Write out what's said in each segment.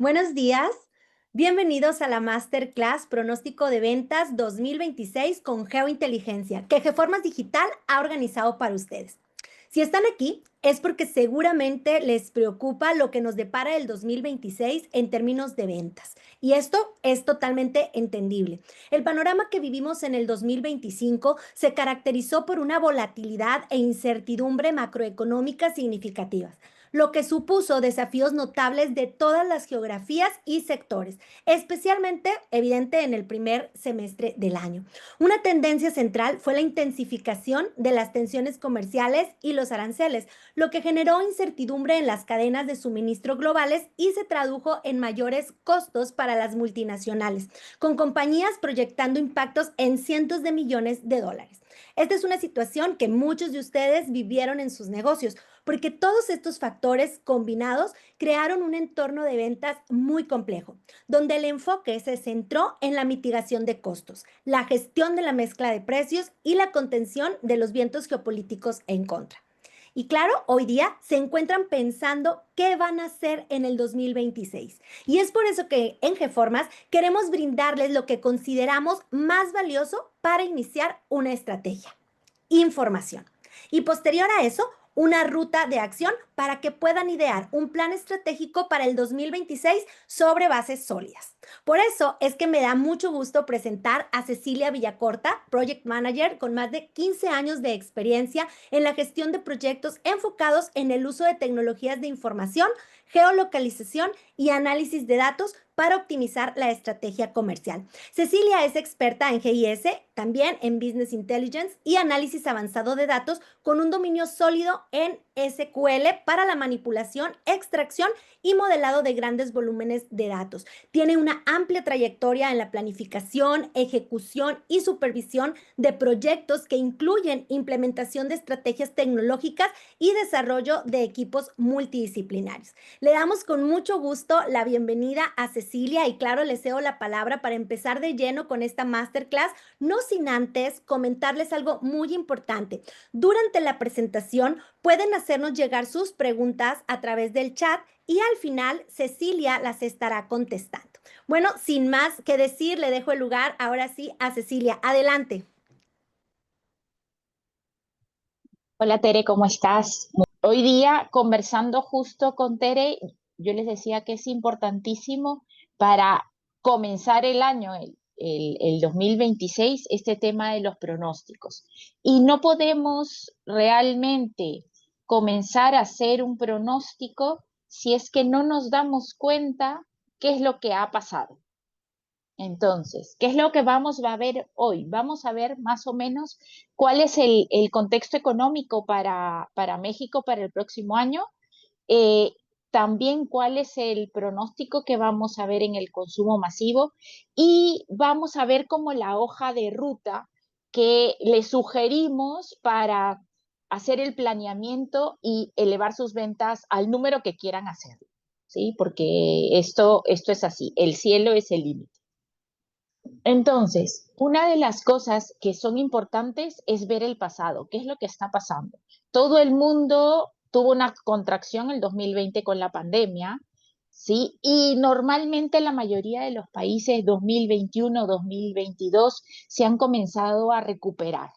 Buenos días, bienvenidos a la Masterclass Pronóstico de Ventas 2026 con Geointeligencia, que Geformas Digital ha organizado para ustedes. Si están aquí, es porque seguramente les preocupa lo que nos depara el 2026 en términos de ventas. Y esto es totalmente entendible. El panorama que vivimos en el 2025 se caracterizó por una volatilidad e incertidumbre macroeconómica significativas, lo que supuso desafíos notables de todas las geografías y sectores, especialmente evidente en el primer semestre del año. Una tendencia central fue la intensificación de las tensiones comerciales y los aranceles, lo que generó incertidumbre en las cadenas de suministro globales y se tradujo en mayores costos para las multinacionales, con compañías proyectando impactos en cientos de millones de dólares. Esta es una situación que muchos de ustedes vivieron en sus negocios, porque todos estos factores combinados crearon un entorno de ventas muy complejo, donde el enfoque se centró en la mitigación de costos, la gestión de la mezcla de precios y la contención de los vientos geopolíticos en contra. Y claro, hoy día se encuentran pensando qué van a hacer en el 2026. Y es por eso que en Geformas queremos brindarles lo que consideramos más valioso para iniciar una estrategia: información. Y posterior a eso, una ruta de acción para que puedan idear un plan estratégico para el 2026 sobre bases sólidas. Por eso es que me da mucho gusto presentar a Cecilia Villacorta, Project Manager con más de 15 años de experiencia en la gestión de proyectos enfocados en el uso de tecnologías de información, geolocalización y análisis de datos para optimizar la estrategia comercial. Cecilia es experta en GIS, también en Business Intelligence y análisis avanzado de datos, con un dominio sólido en SQL para la manipulación, extracción y modelado de grandes volúmenes de datos. Tiene una amplia trayectoria en la planificación, ejecución y supervisión de proyectos que incluyen implementación de estrategias tecnológicas y desarrollo de equipos multidisciplinarios. Le damos con mucho gusto la bienvenida a Cecilia y claro, le cedo la palabra para empezar de lleno con esta masterclass, no sin antes comentarles algo muy importante. Durante la presentación pueden hacernos llegar sus preguntas a través del chat y al final Cecilia las estará contestando. Bueno, sin más que decir, le dejo el lugar ahora sí a Cecilia. Adelante. Hola Tere, ¿cómo estás? Hoy día, conversando justo con Tere, yo les decía que es importantísimo para comenzar el año, el 2026, este tema de los pronósticos. Y no podemos realmente comenzar a hacer un pronóstico si es que no nos damos cuenta qué es lo que ha pasado. Entonces, ¿qué es lo que vamos a ver hoy? Vamos a ver más o menos cuál es el contexto económico para México para el próximo año. eh, También cuál es el pronóstico que vamos a ver en el consumo masivo y vamos a ver como la hoja de ruta que le sugerimos para hacer el planeamiento y elevar sus ventas al número que quieran hacer, ¿sí? Porque esto es así, el cielo es el límite. Entonces, una de las cosas que son importantes es ver el pasado, qué es lo que está pasando. Todo el mundo tuvo una contracción en el 2020 con la pandemia, ¿sí? Y normalmente la mayoría de los países 2021, 2022 se han comenzado a recuperar,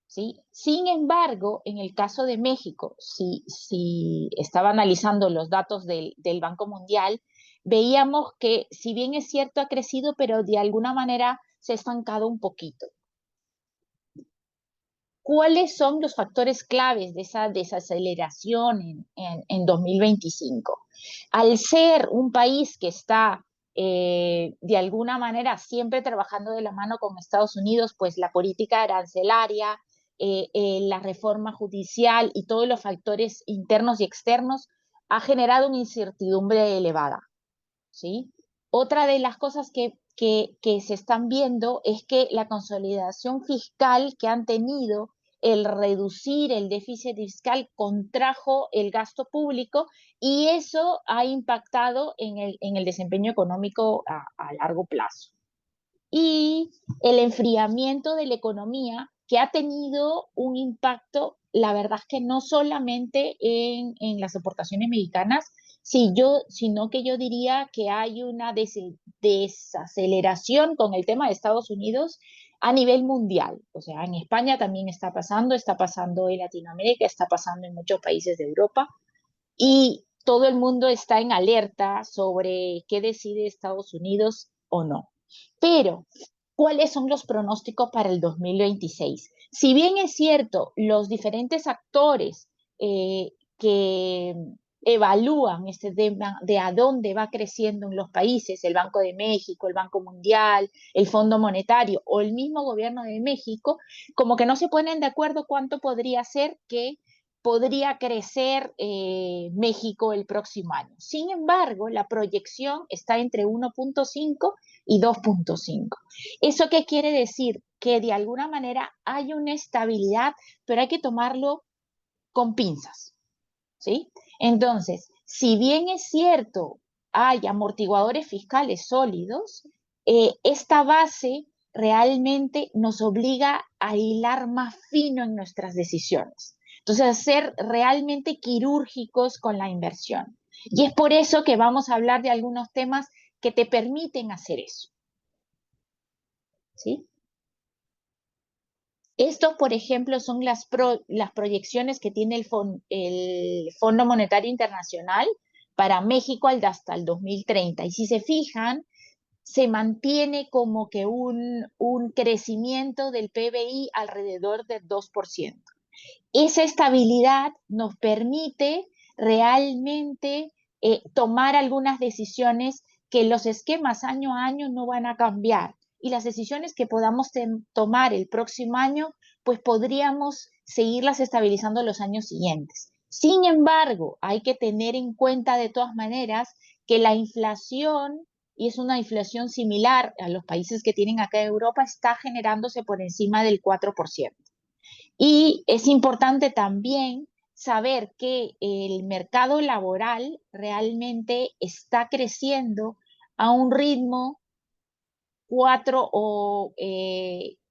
¿sí? Sin embargo, en el caso de México, si estaba analizando los datos del Banco Mundial, veíamos que si bien es cierto ha crecido, pero de alguna manera se ha estancado un poquito. ¿Cuáles son los factores claves de esa desaceleración en 2025? Al ser un país que está de alguna manera siempre trabajando de la mano con Estados Unidos, pues la política arancelaria, la reforma judicial y todos los factores internos y externos ha generado una incertidumbre elevada, ¿sí? Otra de las cosas que se están viendo es que la consolidación fiscal que han tenido, el reducir el déficit fiscal, contrajo el gasto público y eso ha impactado en el desempeño económico a largo plazo. Y el enfriamiento de la economía que ha tenido un impacto, la verdad es que no solamente en las exportaciones mexicanas, sino que yo diría que hay una desaceleración con el tema de Estados Unidos a nivel mundial. O sea, en España también está pasando en Latinoamérica, está pasando en muchos países de Europa y todo el mundo está en alerta sobre qué decide Estados Unidos o no. Pero, ¿cuáles son los pronósticos para el 2026? Si bien es cierto, los diferentes actores que evalúan este tema de a dónde va creciendo en los países, el Banco de México, el Banco Mundial, el Fondo Monetario o el mismo gobierno de México, como que no se ponen de acuerdo cuánto podría ser que podría crecer México el próximo año. Sin embargo, la proyección está entre 1.5 y 2.5. ¿Eso qué quiere decir? Que de alguna manera hay una estabilidad, pero hay que tomarlo con pinzas, ¿sí? Entonces, si bien es cierto, hay amortiguadores fiscales sólidos, esta base realmente nos obliga a hilar más fino en nuestras decisiones. Entonces, a ser realmente quirúrgicos con la inversión. Y es por eso que vamos a hablar de algunos temas que te permiten hacer eso, ¿sí? Estos, por ejemplo, son las proyecciones que tiene el Fondo Monetario Internacional para México hasta el 2030. Y si se fijan, se mantiene como que un crecimiento del PBI alrededor del 2%. Esa estabilidad nos permite realmente tomar algunas decisiones que los esquemas año a año no van a cambiar y las decisiones que podamos tomar el próximo año, pues podríamos seguirlas estabilizando los años siguientes. Sin embargo, hay que tener en cuenta de todas maneras que la inflación, y es una inflación similar a los países que tienen acá en Europa, está generándose por encima del 4%. Y es importante también saber que el mercado laboral realmente está creciendo a un ritmo 4 o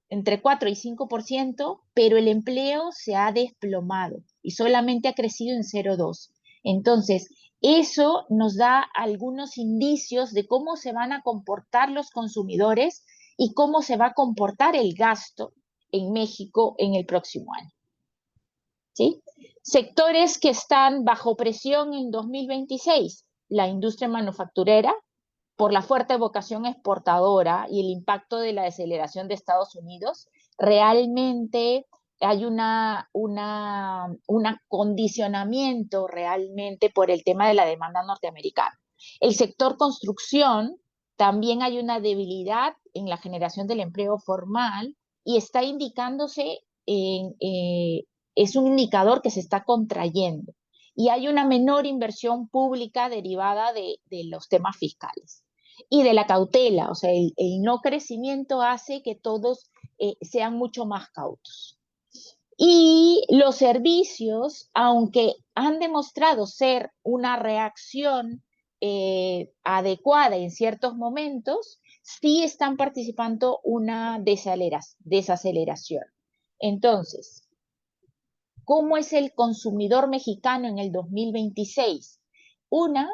entre 4 y 5%, pero el empleo se ha desplomado y solamente ha crecido en 0,2. Entonces, eso nos da algunos indicios de cómo se van a comportar los consumidores y cómo se va a comportar el gasto en México en el próximo año. ¿Sí? Sectores que están bajo presión en 2026, la industria manufacturera, por la fuerte vocación exportadora y el impacto de la deceleración de Estados Unidos, realmente hay un acondicionamiento realmente por el tema de la demanda norteamericana. El sector construcción, también hay una debilidad en la generación del empleo formal y está indicándose es un indicador que se está contrayendo y hay una menor inversión pública derivada de los temas fiscales y de la cautela, o sea, el no crecimiento hace que todos sean mucho más cautos. Y los servicios, aunque han demostrado ser una reacción adecuada en ciertos momentos, sí están participando una desaceleración. Entonces, ¿cómo es el consumidor mexicano en el 2026? Una,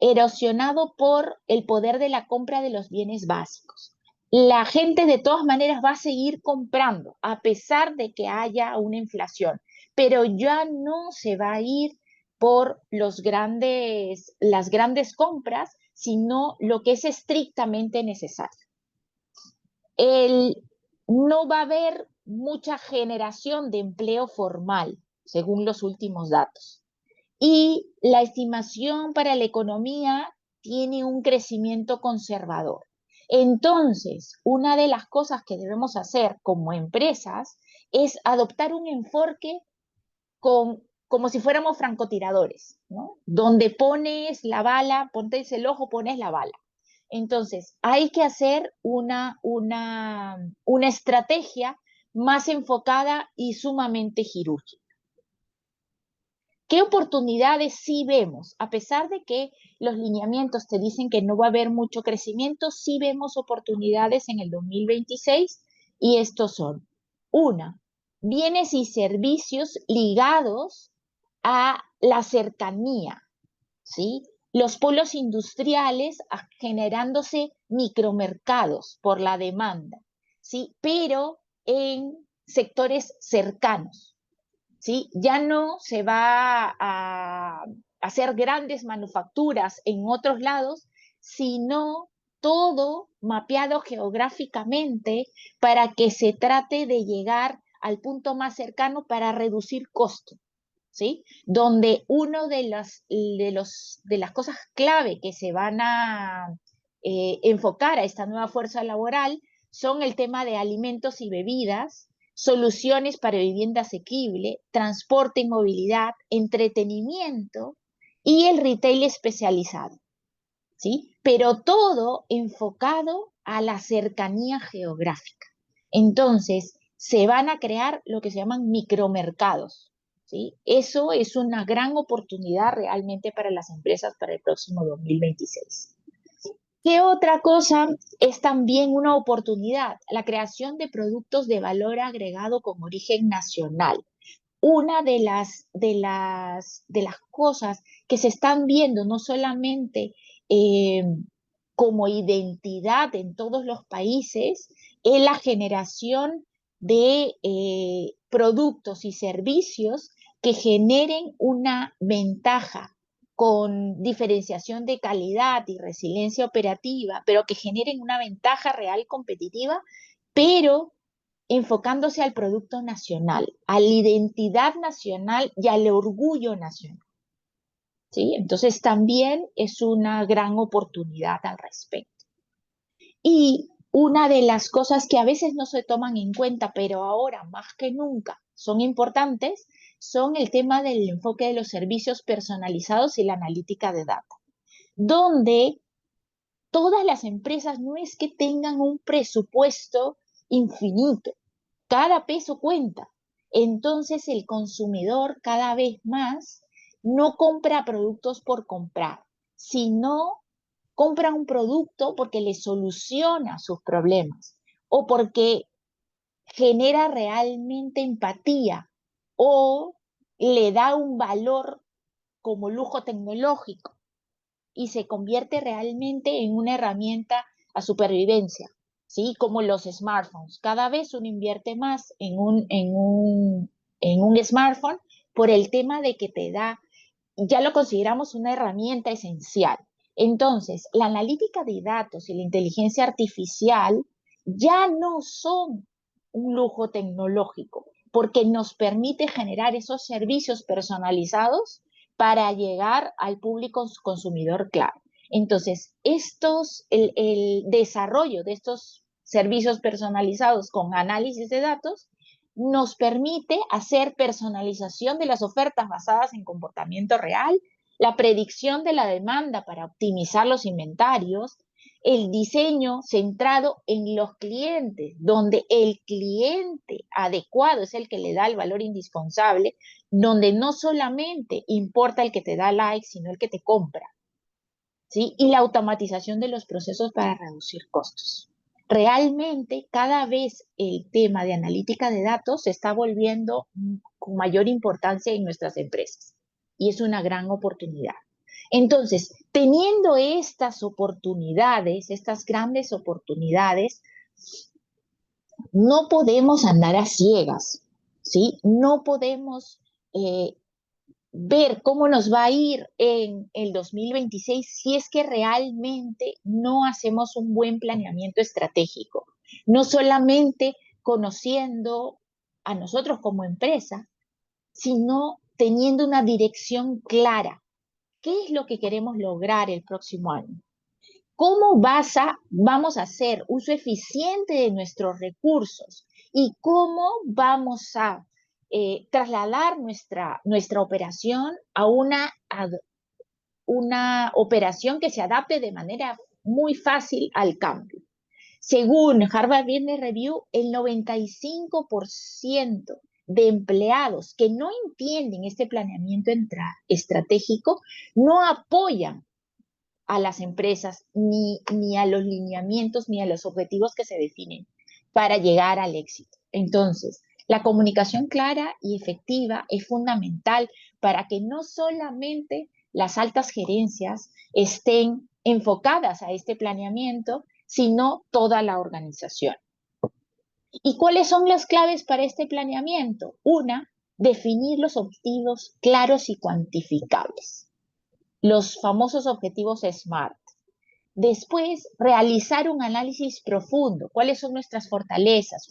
erosionado por el poder de la compra de los bienes básicos. La gente de todas maneras va a seguir comprando a pesar de que haya una inflación, pero ya no se va a ir por las grandes compras, sino lo que es estrictamente necesario. No va a haber mucha generación de empleo formal, según los últimos datos. Y la estimación para la economía tiene un crecimiento conservador. Entonces, una de las cosas que debemos hacer como empresas es adoptar un enfoque como si fuéramos francotiradores, ¿no? Donde pones la bala, pones el ojo, pones la bala. Entonces, hay que hacer una estrategia más enfocada y sumamente quirúrgica. ¿Qué oportunidades sí vemos? A pesar de que los lineamientos te dicen que no va a haber mucho crecimiento, sí vemos oportunidades en el 2026 y estos son, una, bienes y servicios ligados a la cercanía, ¿sí? Los polos industriales generándose micromercados por la demanda, ¿sí? Pero en sectores cercanos, ¿sí? Ya no se va a hacer grandes manufacturas en otros lados, sino todo mapeado geográficamente para que se trate de llegar al punto más cercano para reducir costos. ¿Sí? Donde uno de las cosas clave que se van a enfocar a esta nueva fuerza laboral son el tema de alimentos y bebidas, soluciones para vivienda asequible, transporte y movilidad, entretenimiento y el retail especializado, ¿sí? Pero todo enfocado a la cercanía geográfica. Entonces, se van a crear lo que se llaman micromercados, ¿sí? Eso es una gran oportunidad realmente para las empresas para el próximo 2026. ¿Qué otra cosa es también una oportunidad? La creación de productos de valor agregado con origen nacional. Una de las cosas que se están viendo no solamente eh, como identidad en todos los países es la generación de productos y servicios que generen una ventaja con diferenciación de calidad y resiliencia operativa, pero que generen una ventaja real competitiva, pero enfocándose al producto nacional, a la identidad nacional y al orgullo nacional. ¿Sí? Entonces también es una gran oportunidad al respecto. Y una de las cosas que a veces no se toman en cuenta, pero ahora más que nunca son importantes, son el tema del enfoque de los servicios personalizados y la analítica de datos, donde todas las empresas no es que tengan un presupuesto infinito, cada peso cuenta. Entonces el consumidor cada vez más no compra productos por comprar, sino compra un producto porque le soluciona sus problemas o porque genera realmente empatía o le da un valor como lujo tecnológico y se convierte realmente en una herramienta a supervivencia, ¿sí? Como los smartphones. Cada vez uno invierte más en un smartphone por el tema de que te da, ya lo consideramos una herramienta esencial. Entonces, la analítica de datos y la inteligencia artificial ya no son un lujo tecnológico, porque nos permite generar esos servicios personalizados para llegar al público consumidor claro. Entonces, el desarrollo de estos servicios personalizados con análisis de datos nos permite hacer personalización de las ofertas basadas en comportamiento real, la predicción de la demanda para optimizar los inventarios, el diseño centrado en los clientes, donde el cliente adecuado es el que le da el valor indispensable, donde no solamente importa el que te da like, sino el que te compra, ¿sí? Y la automatización de los procesos para reducir costos. Realmente, cada vez el tema de analítica de datos se está volviendo con mayor importancia en nuestras empresas y es una gran oportunidad. Entonces, teniendo estas oportunidades, estas grandes oportunidades, no podemos andar a ciegas, ¿sí? No podemos ver cómo nos va a ir en el 2026 si es que realmente no hacemos un buen planeamiento estratégico, no solamente conociendo a nosotros como empresa, sino teniendo una dirección clara. ¿Qué es lo que queremos lograr el próximo año? ¿Cómo vamos a hacer uso eficiente de nuestros recursos? ¿Y cómo vamos a trasladar nuestra operación a una operación que se adapte de manera muy fácil al cambio? Según Harvard Business Review, el 95% de empleados que no entienden este planeamiento estratégico no apoyan a las empresas, ni a los lineamientos, ni a los objetivos que se definen para llegar al éxito. Entonces, la comunicación clara y efectiva es fundamental para que no solamente las altas gerencias estén enfocadas a este planeamiento, sino toda la organización. ¿Y cuáles son las claves para este planeamiento? Una, definir los objetivos claros y cuantificables, los famosos objetivos SMART. Después, realizar un análisis profundo. ¿Cuáles son nuestras fortalezas?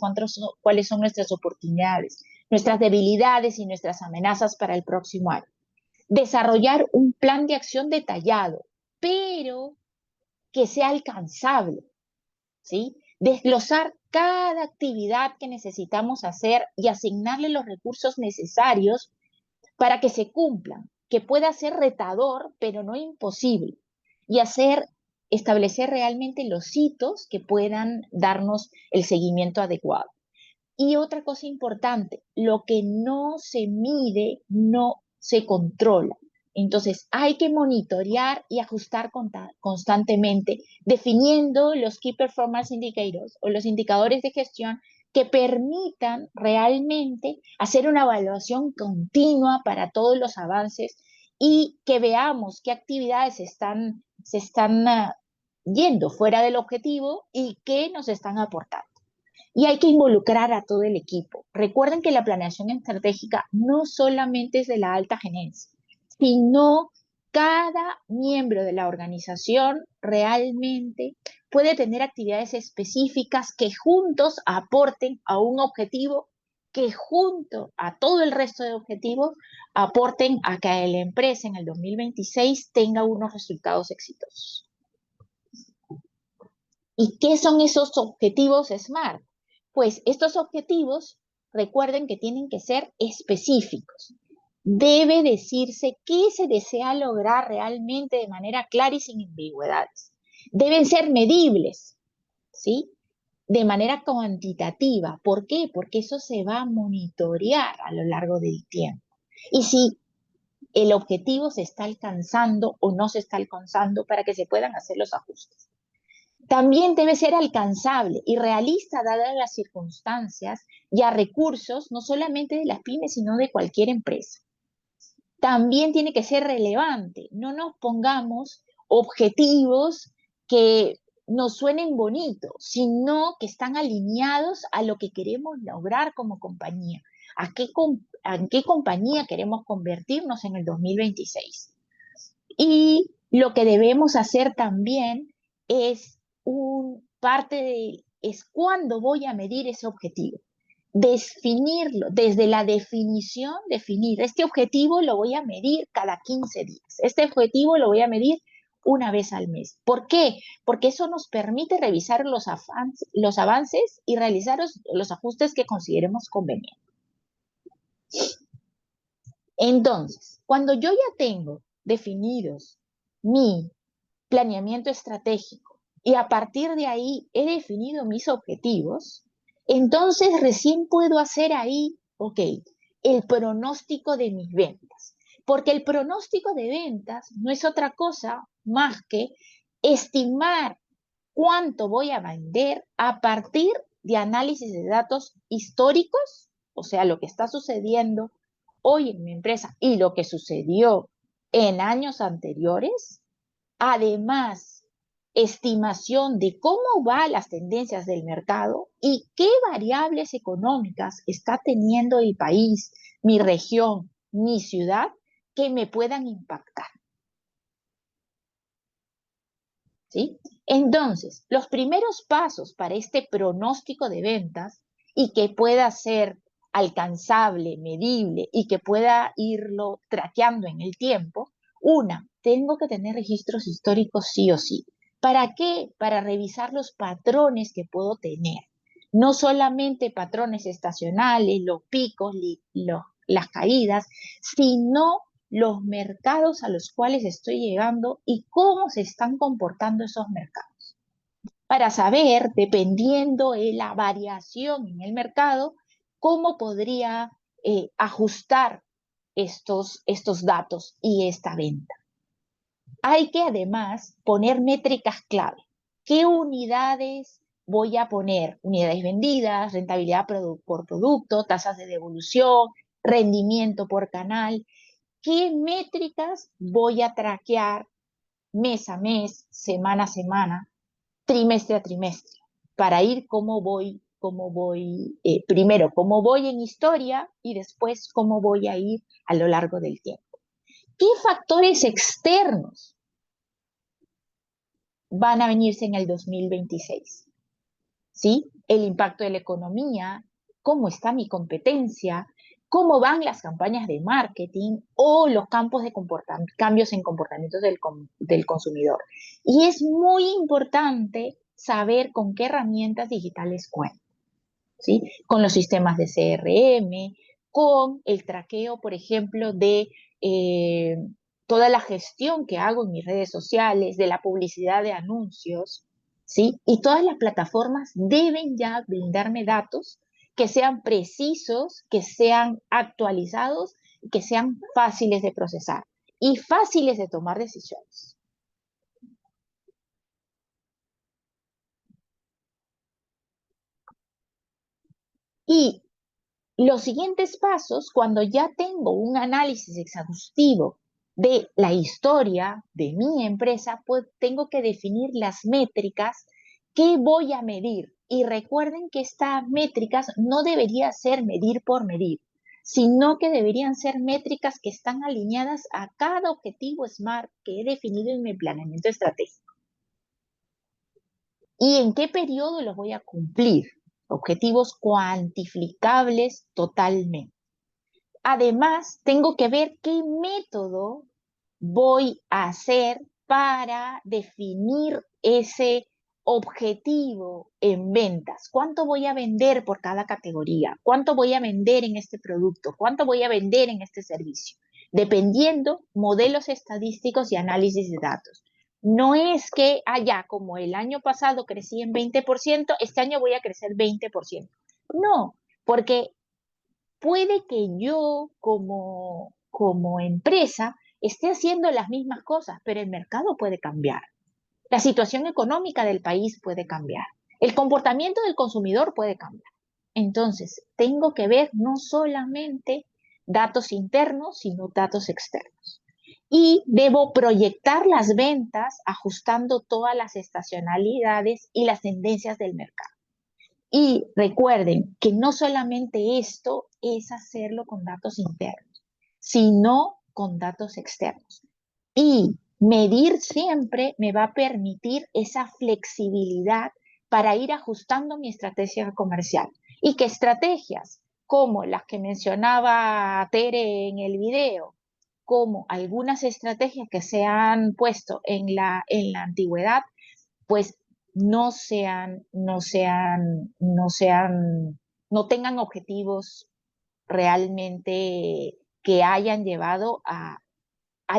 ¿Cuáles son nuestras oportunidades? Nuestras debilidades y nuestras amenazas para el próximo año. Desarrollar un plan de acción detallado, pero que sea alcanzable, ¿sí? Desglosar cada actividad que necesitamos hacer y asignarle los recursos necesarios para que se cumplan, que pueda ser retador, pero no imposible, y establecer realmente los hitos que puedan darnos el seguimiento adecuado. Y otra cosa importante, lo que no se mide no se controla. Entonces hay que monitorear y ajustar constantemente, definiendo los Key Performance Indicators o los indicadores de gestión que permitan realmente hacer una evaluación continua para todos los avances y que veamos qué actividades se están yendo fuera del objetivo y qué nos están aportando. Y hay que involucrar a todo el equipo. Recuerden que la planeación estratégica no solamente es de la alta gerencia, sino cada miembro de la organización realmente puede tener actividades específicas que juntos aporten a un objetivo, que junto a todo el resto de objetivos aporten a que la empresa en el 2026 tenga unos resultados exitosos. ¿Y qué son esos objetivos SMART? Pues estos objetivos, recuerden que tienen que ser específicos. Debe decirse qué se desea lograr realmente de manera clara y sin ambigüedades. Deben ser medibles, ¿sí? De manera cuantitativa. ¿Por qué? Porque eso se va a monitorear a lo largo del tiempo. Y si el objetivo se está alcanzando o no se está alcanzando para que se puedan hacer los ajustes. También debe ser alcanzable y realista dadas las circunstancias y a recursos no solamente de las pymes, sino de cualquier empresa. También tiene que ser relevante. No nos pongamos objetivos que nos suenen bonitos, sino que están alineados a lo que queremos lograr como compañía. ¿A qué compañía queremos convertirnos en el 2026? Y lo que debemos hacer también es es cuándo voy a medir ese objetivo. Definirlo, desde la definición, definir, este objetivo lo voy a medir cada 15 días, este objetivo lo voy a medir una vez al mes. ¿Por qué? Porque eso nos permite revisar los avances y realizar los ajustes que consideremos convenientes. Entonces, cuando yo ya tengo definidos mi planeamiento estratégico y a partir de ahí he definido mis objetivos, entonces recién puedo hacer ahí, ok, el pronóstico de mis ventas. Porque el pronóstico de ventas no es otra cosa más que estimar cuánto voy a vender a partir de análisis de datos históricos, o sea, lo que está sucediendo hoy en mi empresa y lo que sucedió en años anteriores. Además, estimación de cómo van las tendencias del mercado y qué variables económicas está teniendo el país, mi región, mi ciudad, que me puedan impactar. ¿Sí? Entonces, los primeros pasos para este pronóstico de ventas y que pueda ser alcanzable, medible y que pueda irlo traqueando en el tiempo, tengo que tener registros históricos sí o sí. ¿Para qué? Para revisar los patrones que puedo tener. No solamente patrones estacionales, los picos, las caídas, sino los mercados a los cuales estoy llegando y cómo se están comportando esos mercados. Para saber, dependiendo de la variación en el mercado, cómo podría ajustar estos datos y esta venta. Hay que además poner métricas clave. ¿Qué unidades voy a poner? Unidades vendidas, rentabilidad por producto, tasas de devolución, rendimiento por canal. qué métricas voy a traquear mes a mes, semana a semana, trimestre a trimestre, para ir primero, cómo voy en historia y después cómo voy a ir a lo largo del tiempo. ¿Qué factores externos van a venirse en el 2026? ¿Sí? El impacto de la economía, cómo está mi competencia, cómo van las campañas de marketing o los campos de cambios en comportamientos del consumidor. Y es muy importante saber con qué herramientas digitales cuento, ¿sí? Con los sistemas de CRM, con el traqueo, por ejemplo, de eh, toda la gestión que hago en mis redes sociales, de la publicidad de anuncios, ¿sí? Y todas las plataformas deben ya brindarme datos que sean precisos, que sean actualizados, que sean fáciles de procesar y fáciles de tomar decisiones. Y los siguientes pasos, cuando ya tengo un análisis exhaustivo de la historia de mi empresa, pues tengo que definir las métricas que voy a medir. Y recuerden que estas métricas no deberían ser medir por medir, sino que deberían ser métricas que están alineadas a cada objetivo SMART que he definido en mi planeamiento estratégico. ¿Y en qué periodo los voy a cumplir? Objetivos cuantificables totalmente. Además, tengo que ver qué método voy a hacer para definir ese objetivo en ventas. ¿Cuánto voy a vender por cada categoría? ¿Cuánto voy a vender en este producto? ¿Cuánto voy a vender en este servicio? Dependiendo modelos estadísticos y análisis de datos. No es que allá, como el año pasado crecí en 20%, este año voy a crecer 20%. No, porque puede que yo como empresa esté haciendo las mismas cosas, pero el mercado puede cambiar. La situación económica del país puede cambiar. El comportamiento del consumidor puede cambiar. Entonces, tengo que ver no solamente datos internos, sino datos externos. Y debo proyectar las ventas ajustando todas las estacionalidades y las tendencias del mercado. Y recuerden que no solamente esto es hacerlo con datos internos, sino con datos externos. Y medir siempre me va a permitir esa flexibilidad para ir ajustando mi estrategia comercial. Y que estrategias como las que mencionaba Tere en el video, como algunas estrategias que se han puesto en la antigüedad, pues no tengan objetivos realmente que hayan llevado a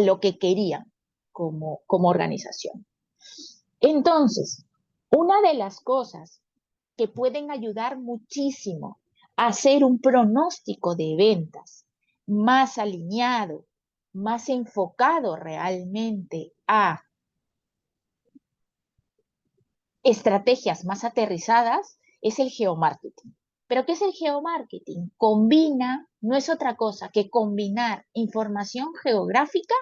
lo que querían como organización. Entonces, una de las cosas que pueden ayudar muchísimo a hacer un pronóstico de ventas más alineado, más enfocado realmente a estrategias más aterrizadas es el geomarketing. ¿Pero qué es el geomarketing? No es otra cosa que combinar información geográfica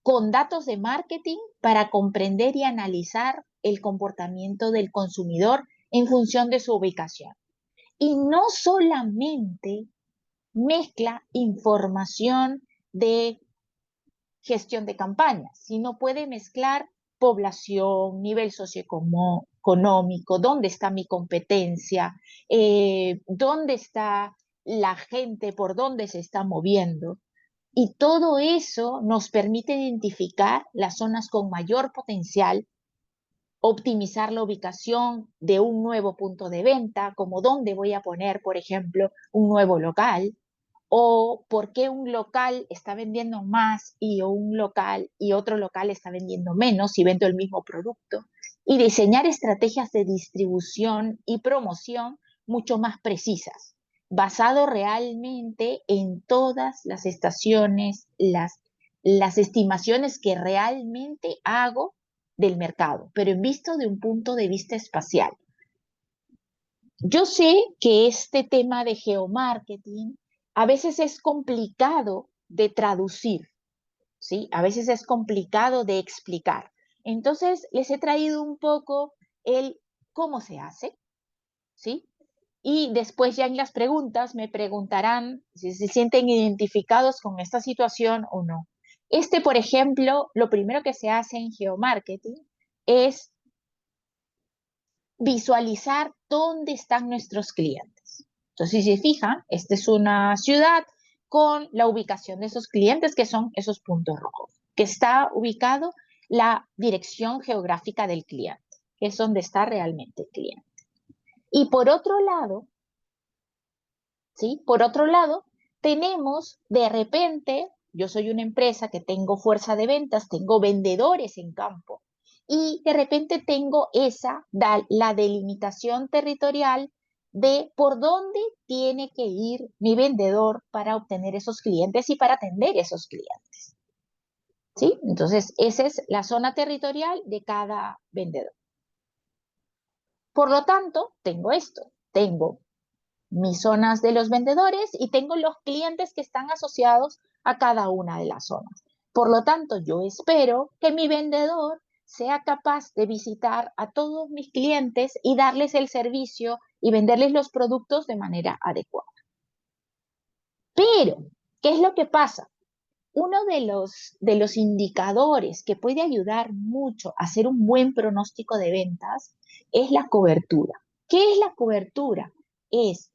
con datos de marketing para comprender y analizar el comportamiento del consumidor en función de su ubicación. Y no solamente mezcla información de gestión de campañas, sino puede mezclar población, nivel socioeconómico, dónde está mi competencia, dónde está la gente, por dónde se está moviendo. Y todo eso nos permite identificar las zonas con mayor potencial, optimizar la ubicación de un nuevo punto de venta, como dónde voy a poner, por ejemplo, un nuevo local, o por qué un local está vendiendo más y otro local está vendiendo menos si vendo el mismo producto, y diseñar estrategias de distribución y promoción mucho más precisas, basado realmente en todas las estaciones, las estimaciones que realmente hago del mercado, pero en visto de un punto de vista espacial. Yo sé que este tema de geomarketing a veces es complicado de traducir, ¿sí? A veces es complicado de explicar. Entonces, les he traído un poco el cómo se hace, ¿sí? Y después ya en las preguntas me preguntarán si se sienten identificados con esta situación o no. Por ejemplo, lo primero que se hace en geomarketing es visualizar dónde están nuestros clientes. Entonces, si se fijan, esta es una ciudad con la ubicación de esos clientes, que son esos puntos rojos, que está ubicado la dirección geográfica del cliente, que es donde está realmente el cliente. Y por otro lado, ¿sí? Por otro lado, tenemos de repente, yo soy una empresa que tengo fuerza de ventas, tengo vendedores en campo y de repente tengo la delimitación territorial de por dónde tiene que ir mi vendedor para obtener esos clientes y para atender esos clientes. ¿Sí? Entonces, esa es la zona territorial de cada vendedor. Por lo tanto, tengo mis zonas de los vendedores y tengo los clientes que están asociados a cada una de las zonas. Por lo tanto, yo espero que mi vendedor sea capaz de visitar a todos mis clientes y darles el servicio y venderles los productos de manera adecuada. Pero, ¿qué es lo que pasa? Uno de los indicadores que puede ayudar mucho a hacer un buen pronóstico de ventas es la cobertura. ¿Qué es la cobertura? Es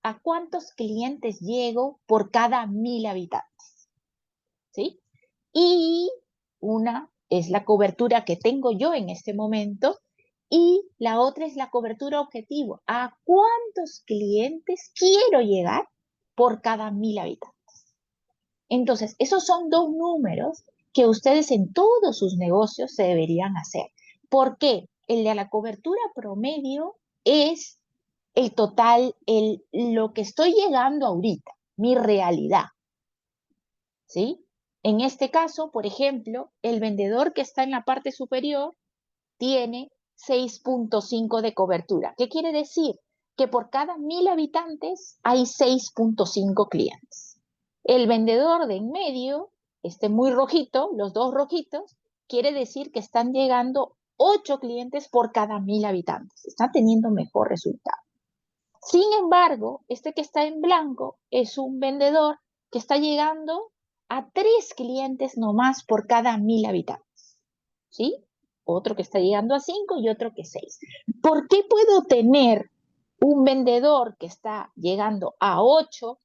a cuántos clientes llego por cada 1000 habitantes. ¿Sí? Y una es la cobertura que tengo yo en este momento y la otra es la cobertura objetivo. ¿A cuántos clientes quiero llegar por cada 1000 habitantes? Entonces, esos son dos números que ustedes en todos sus negocios se deberían hacer. ¿Por qué? El de la cobertura promedio es el total, lo que estoy llegando ahorita, mi realidad. ¿Sí? En este caso, por ejemplo, el vendedor que está en la parte superior tiene 6.5 de cobertura. ¿Qué quiere decir? Que por cada 1000 habitantes hay 6.5 clientes. El vendedor de en medio, muy rojito, los dos rojitos, quiere decir que están llegando 8 clientes por cada 1000 habitantes. Está teniendo mejor resultado. Sin embargo, que está en blanco es un vendedor que está llegando a 3 clientes nomás por cada 1000 habitantes. ¿Sí? Otro que está llegando a 5 y otro que 6. ¿Por qué puedo tener un vendedor que está llegando a 8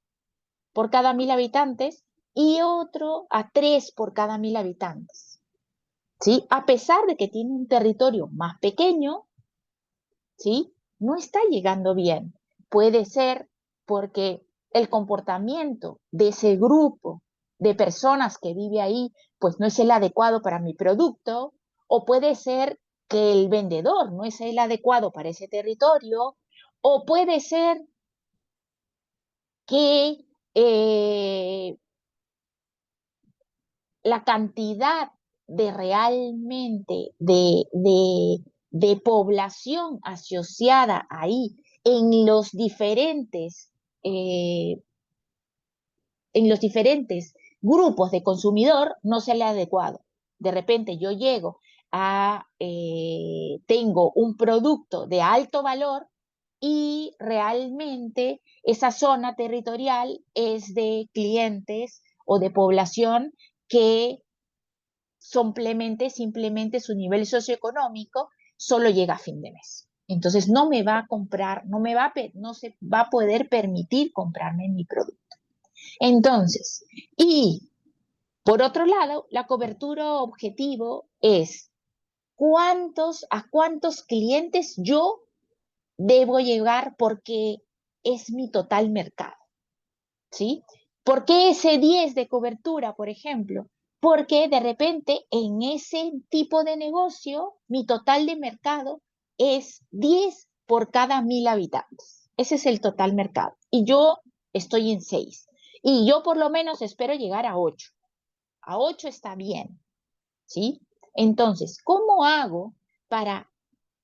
por cada 1000 habitantes y otro a 3 por cada 1000 habitantes? ¿Sí? A pesar de que tiene un territorio más pequeño, ¿sí? No está llegando bien. Puede ser porque el comportamiento de ese grupo de personas que vive ahí, pues no es el adecuado para mi producto, o puede ser que el vendedor no es el adecuado para ese territorio, o puede ser que la cantidad de realmente de población asociada ahí eh, en los diferentes grupos de consumidor no sea el adecuado. De repente yo tengo un producto de alto valor y realmente esa zona territorial es de clientes o de población que simplemente su nivel socioeconómico solo llega a fin de mes. Entonces no me va a comprar, no se va a poder permitir comprarme mi producto. Entonces, y por otro lado, la cobertura objetivo es a cuántos clientes yo debo llegar porque es mi total mercado. ¿Sí? ¿Por qué ese 10 de cobertura, por ejemplo? Porque de repente en ese tipo de negocio mi total de mercado es 10 por cada 1000 habitantes. Ese es el total mercado. Y yo estoy en 6. Y yo por lo menos espero llegar a 8. A 8 está bien. ¿Sí? Entonces, ¿cómo hago para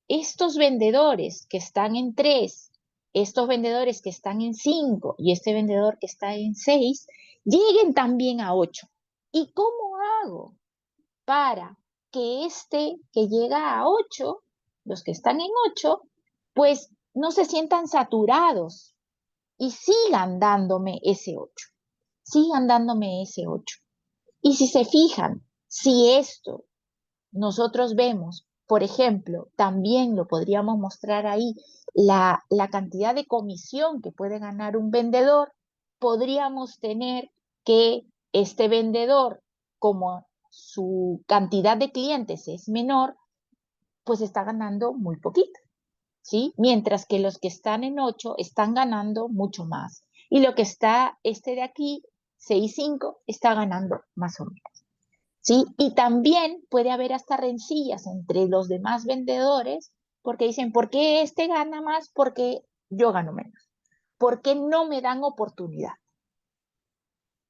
estos vendedores que están en 3, estos vendedores que están en 5 y este vendedor que está en 6, lleguen también a 8. ¿Y cómo hago para que este que llega a 8, los que están en 8, pues no se sientan saturados y sigan dándome ese 8? Sigan dándome ese 8. Y si se fijan, si esto nosotros vemos, por ejemplo, también lo podríamos mostrar ahí, la cantidad de comisión que puede ganar un vendedor, podríamos tener que este vendedor, como su cantidad de clientes es menor, pues está ganando muy poquito, ¿sí? Mientras que los que están en 8 están ganando mucho más. Y lo que está este de aquí, 6,5, está ganando más o menos. ¿Sí? Y también puede haber hasta rencillas entre los demás vendedores porque dicen, ¿por qué este gana más? Porque yo gano menos. ¿Por qué no me dan oportunidad?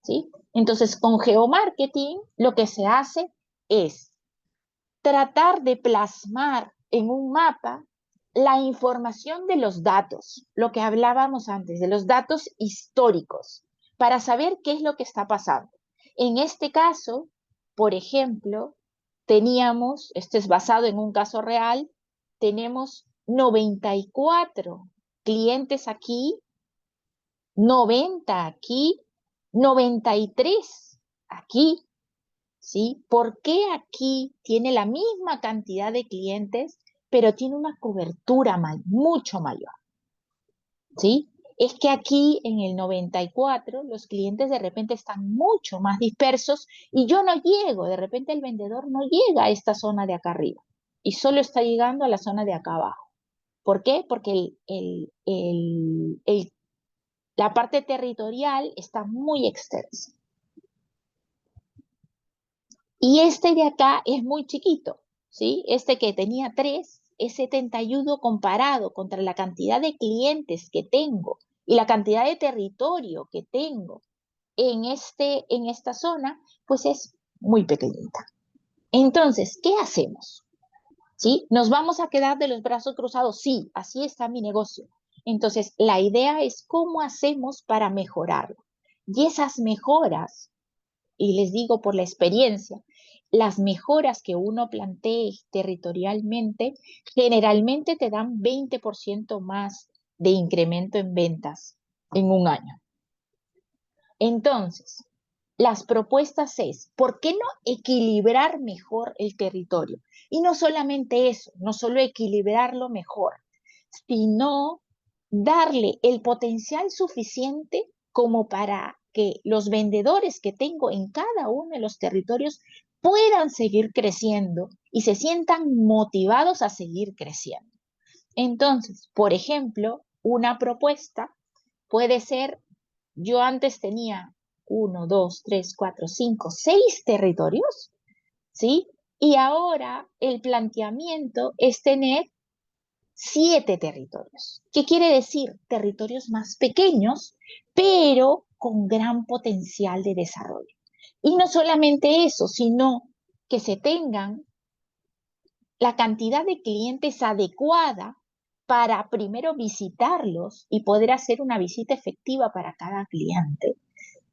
¿Sí? Entonces, con geomarketing lo que se hace es tratar de plasmar en un mapa la información de los datos, lo que hablábamos antes, de los datos históricos, para saber qué es lo que está pasando. En este caso, por ejemplo, teníamos, este es basado en un caso real, tenemos 94 clientes aquí, 90 aquí, 93 aquí, ¿sí? ¿Por qué aquí tiene la misma cantidad de clientes, pero tiene una cobertura mucho mayor? ¿Sí? Es que aquí en el 94 los clientes de repente están mucho más dispersos y yo no llego, de repente el vendedor no llega a esta zona de acá arriba y solo está llegando a la zona de acá abajo. ¿Por qué? Porque la parte territorial está muy extensa. Y este de acá es muy chiquito, ¿sí? Este que tenía 3 es 71 comparado contra la cantidad de clientes que tengo y la cantidad de territorio que tengo en esta zona, pues es muy pequeñita. Entonces, ¿qué hacemos? ¿Sí? ¿Nos vamos a quedar de los brazos cruzados? Sí, así está mi negocio. Entonces, la idea es cómo hacemos para mejorarlo. Y esas mejoras, y les digo por la experiencia, las mejoras que uno plantee territorialmente generalmente te dan 20% más de incremento en ventas en un año. Entonces, las propuestas es, ¿por qué no equilibrar mejor el territorio? Y no solamente eso, no solo equilibrarlo mejor, sino darle el potencial suficiente como para que los vendedores que tengo en cada uno de los territorios puedan seguir creciendo y se sientan motivados a seguir creciendo. Entonces, por ejemplo, una propuesta puede ser, yo antes tenía 1, 2, 3, 4, 5, 6 territorios, ¿sí? Y ahora el planteamiento es tener 7 territorios. ¿Qué quiere decir? Territorios más pequeños, pero con gran potencial de desarrollo. Y no solamente eso, sino que se tengan la cantidad de clientes adecuada para primero visitarlos y poder hacer una visita efectiva para cada cliente.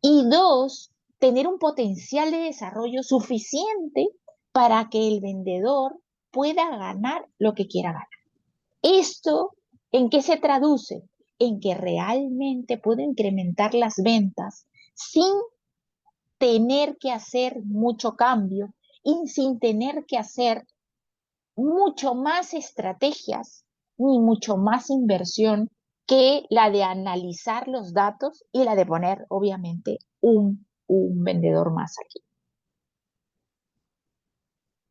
Y 2, tener un potencial de desarrollo suficiente para que el vendedor pueda ganar lo que quiera ganar. ¿Esto en qué se traduce? En que realmente puedo incrementar las ventas sin tener que hacer mucho cambio y sin tener que hacer mucho más estrategias ni mucho más inversión que la de analizar los datos y la de poner, obviamente, un vendedor más aquí.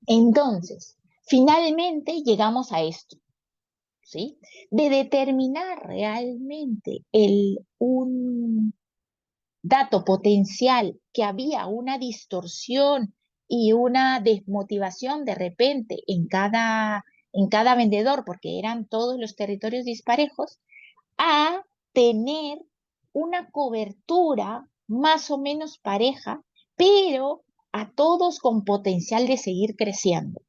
Entonces, finalmente llegamos a esto, ¿sí? De determinar realmente un dato potencial que había una distorsión y una desmotivación de repente en cada vendedor, porque eran todos los territorios disparejos, a tener una cobertura más o menos pareja, pero a todos con potencial de seguir creciendo.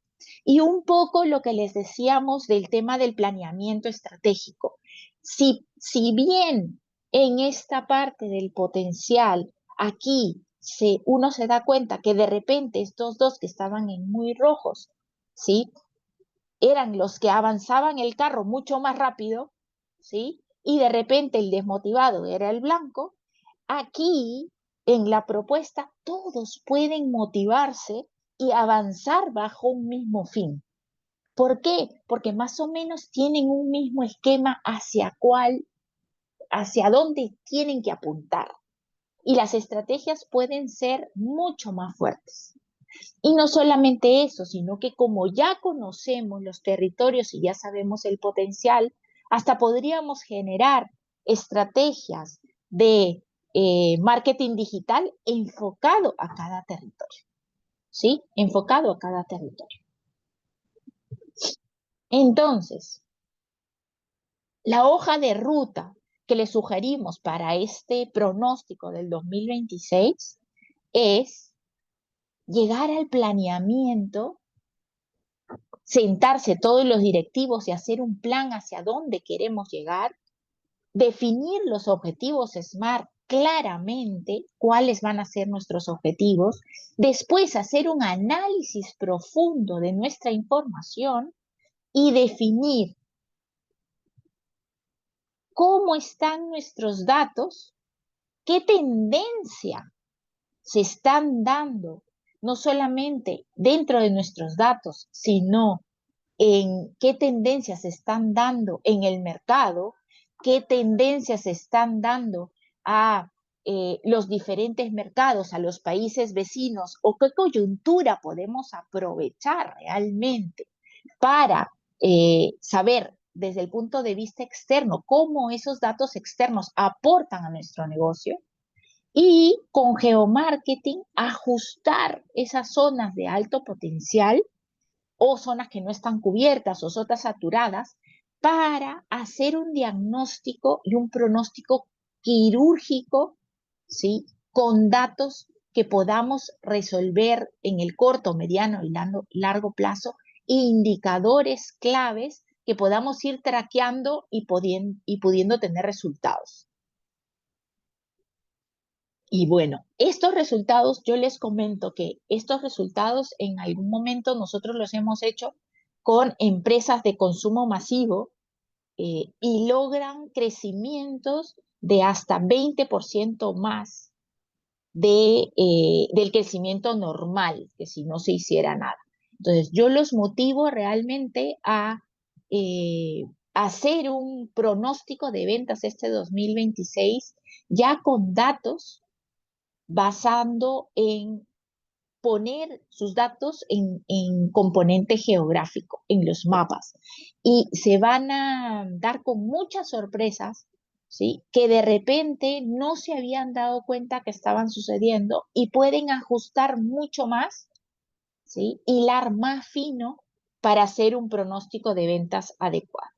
Y un poco lo que les decíamos del tema del planeamiento estratégico. Si bien en esta parte del potencial aquí uno se da cuenta que de repente estos dos que estaban en muy rojos, ¿sí? Eran los que avanzaban el carro mucho más rápido, ¿sí? Y de repente el desmotivado era el blanco. Aquí, en la propuesta, todos pueden motivarse y avanzar bajo un mismo fin. ¿Por qué? Porque más o menos tienen un mismo esquema hacia dónde tienen que apuntar. Y las estrategias pueden ser mucho más fuertes. Y no solamente eso, sino que como ya conocemos los territorios y ya sabemos el potencial, hasta podríamos generar estrategias de marketing digital enfocado a cada territorio, ¿sí? Enfocado a cada territorio. Entonces, la hoja de ruta que le sugerimos para este pronóstico del 2026 es llegar al planeamiento, sentarse todos los directivos y hacer un plan hacia dónde queremos llegar, definir los objetivos SMART claramente, cuáles van a ser nuestros objetivos, después hacer un análisis profundo de nuestra información y definir cómo están nuestros datos, qué tendencia se están dando, no solamente dentro de nuestros datos, sino en qué tendencias se están dando en el mercado, qué tendencias se están dando a los diferentes mercados, a los países vecinos, o qué coyuntura podemos aprovechar realmente para saber desde el punto de vista externo cómo esos datos externos aportan a nuestro negocio y con geomarketing ajustar esas zonas de alto potencial o zonas que no están cubiertas o zonas saturadas para hacer un diagnóstico y un pronóstico quirúrgico, ¿sí? Con datos que podamos resolver en el corto, mediano y largo plazo, indicadores claves que podamos ir traqueando y pudiendo tener resultados. Y bueno, estos resultados, yo les comento que estos resultados en algún momento nosotros los hemos hecho con empresas de consumo masivo y logran crecimientos de hasta 20% más del crecimiento normal, que si no se hiciera nada. Entonces, yo los motivo realmente a hacer un pronóstico de ventas este 2026 ya con datos basando en poner sus datos en componente geográfico, en los mapas. Y se van a dar con muchas sorpresas, ¿sí? Que de repente no se habían dado cuenta que estaban sucediendo y pueden ajustar mucho más, ¿sí? Hilar más fino para hacer un pronóstico de ventas adecuado.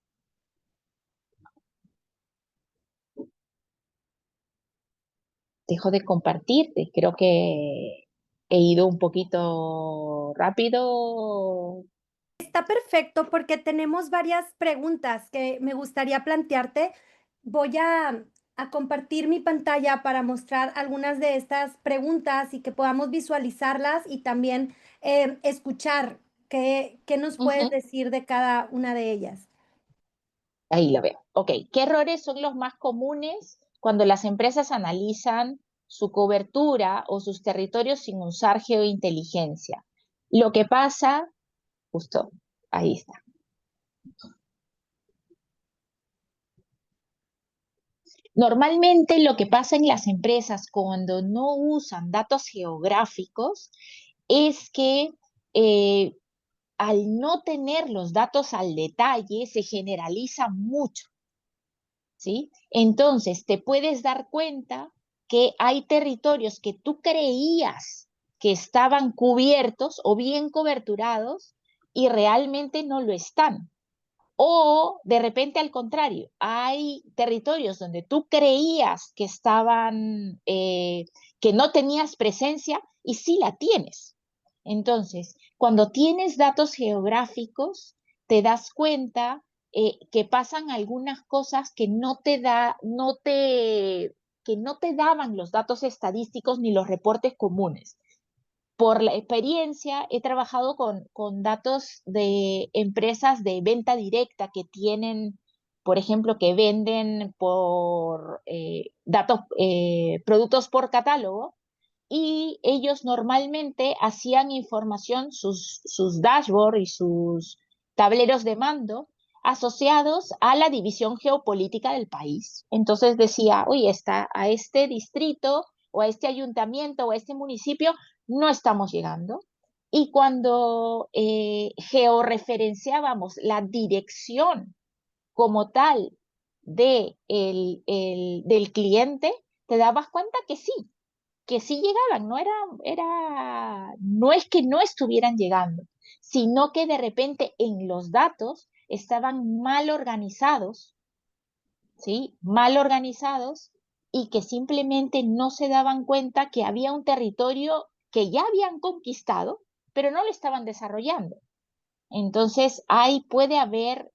Dejo de compartirte, creo que he ido un poquito rápido. Está perfecto porque tenemos varias preguntas que me gustaría plantearte. Voy a compartir mi pantalla para mostrar algunas de estas preguntas y que podamos visualizarlas y también escuchar qué nos puedes decir de cada una de ellas. Ahí lo veo. Ok, ¿qué errores son los más comunes cuando las empresas analizan su cobertura o sus territorios sin usar geointeligencia? Lo que pasa, justo, ahí está. Normalmente lo que pasa en las empresas cuando no usan datos geográficos es que al no tener los datos al detalle se generaliza mucho. ¿Sí? Entonces, te puedes dar cuenta que hay territorios que tú creías que estaban cubiertos o bien coberturados y realmente no lo están. O de repente al contrario, hay territorios donde tú creías que estaban, que no tenías presencia y sí la tienes. Entonces, cuando tienes datos geográficos, te das cuenta que pasan algunas cosas que no te que no te daban los datos estadísticos ni los reportes comunes. Por la experiencia, he trabajado con datos de empresas de venta directa que tienen, por ejemplo, que venden por productos por catálogo, y ellos normalmente hacían información, sus dashboards y sus tableros de mando asociados a la división geopolítica del país. Entonces decía, oye, a este distrito o a este ayuntamiento o a este municipio no estamos llegando. Y cuando georreferenciábamos la dirección como tal del cliente, te dabas cuenta que sí llegaban, no es que no estuvieran llegando, sino que de repente en los datos estaban mal organizados, ¿sí? Mal organizados, y que simplemente no se daban cuenta que había un territorio que ya habían conquistado, pero no lo estaban desarrollando. Entonces, ahí puede haber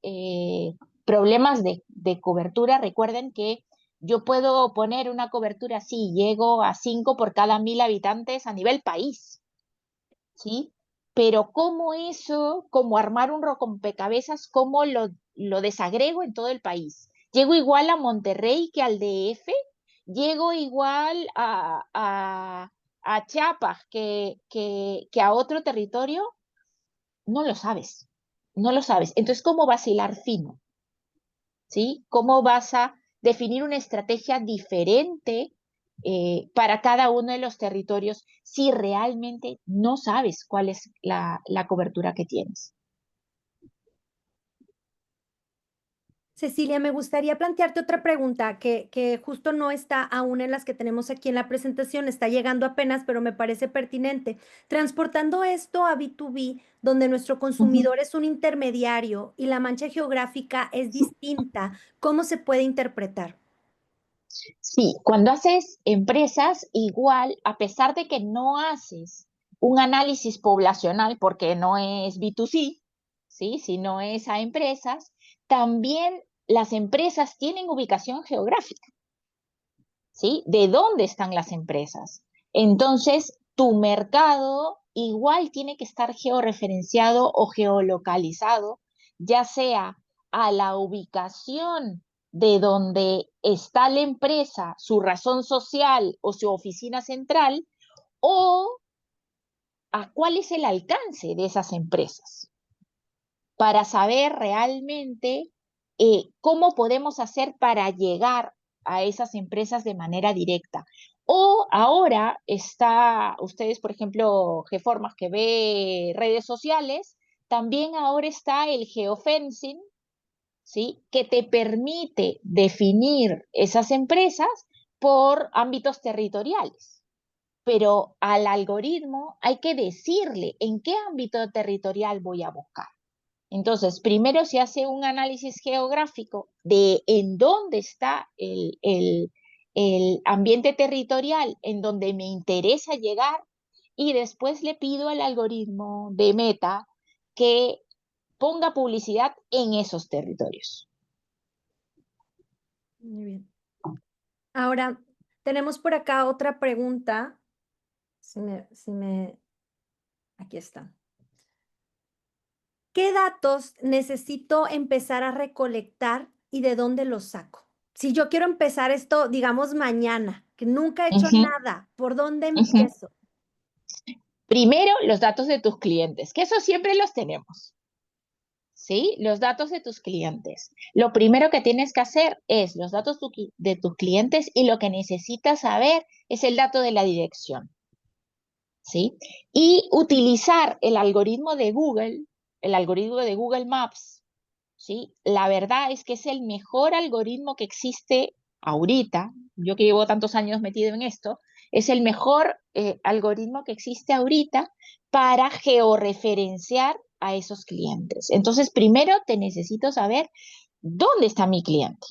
problemas de cobertura. Recuerden que yo puedo poner una cobertura así, llego a 5 por cada 1000 habitantes a nivel país, ¿sí? Pero cómo eso, como armar un rompecabezas, cómo lo desagrego en todo el país. ¿Llego igual a Monterrey que al DF? ¿Llego igual a Chiapas que a otro territorio? No lo sabes, no lo sabes. Entonces, ¿cómo vas a hilar fino? ¿Sí? ¿Cómo vas a definir una estrategia diferente para cada uno de los territorios si realmente no sabes cuál es la cobertura que tienes? Cecilia, me gustaría plantearte otra pregunta que justo no está aún en las que tenemos aquí en la presentación, está llegando apenas, pero me parece pertinente. Transportando esto a B2B, donde nuestro Ujú. consumidor es un intermediario y la mancha geográfica es distinta, ¿cómo se puede interpretar? Sí, cuando haces empresas, igual, a pesar de que no haces un análisis poblacional, porque no es B2C, ¿sí? Sino es a empresas, también las empresas tienen ubicación geográfica, ¿sí? ¿De dónde están las empresas? Entonces, tu mercado igual tiene que estar georreferenciado o geolocalizado, ya sea a la ubicación de donde está la empresa, su razón social o su oficina central, o a cuál es el alcance de esas empresas, para saber realmente cómo podemos hacer para llegar a esas empresas de manera directa. O ahora ustedes, por ejemplo, Geformas, que ve redes sociales, también ahora está el geofencing, ¿sí? Que te permite definir esas empresas por ámbitos territoriales. Pero al algoritmo hay que decirle en qué ámbito territorial voy a buscar. Entonces, primero se hace un análisis geográfico de en dónde está el ambiente territorial en donde me interesa llegar, y después le pido al algoritmo de Meta que ponga publicidad en esos territorios. Muy bien. Ahora, tenemos por acá otra pregunta. Aquí está. ¿Qué datos necesito empezar a recolectar y de dónde los saco? Si yo quiero empezar esto, digamos, mañana, que nunca he hecho Ujú, nada, ¿por dónde ujú. empiezo? Primero, los datos de tus clientes, que eso siempre los tenemos. ¿Sí? Los datos de tus clientes. Lo primero que tienes que hacer es los datos de tus clientes, y lo que necesitas saber es el dato de la dirección, ¿sí? Y utilizar el algoritmo de Google Maps, ¿sí? La verdad es que es el mejor algoritmo que existe ahorita. Yo que llevo tantos años metido en esto, es el mejor algoritmo que existe ahorita para georreferenciar a esos clientes. Entonces, primero te necesito saber dónde está mi cliente,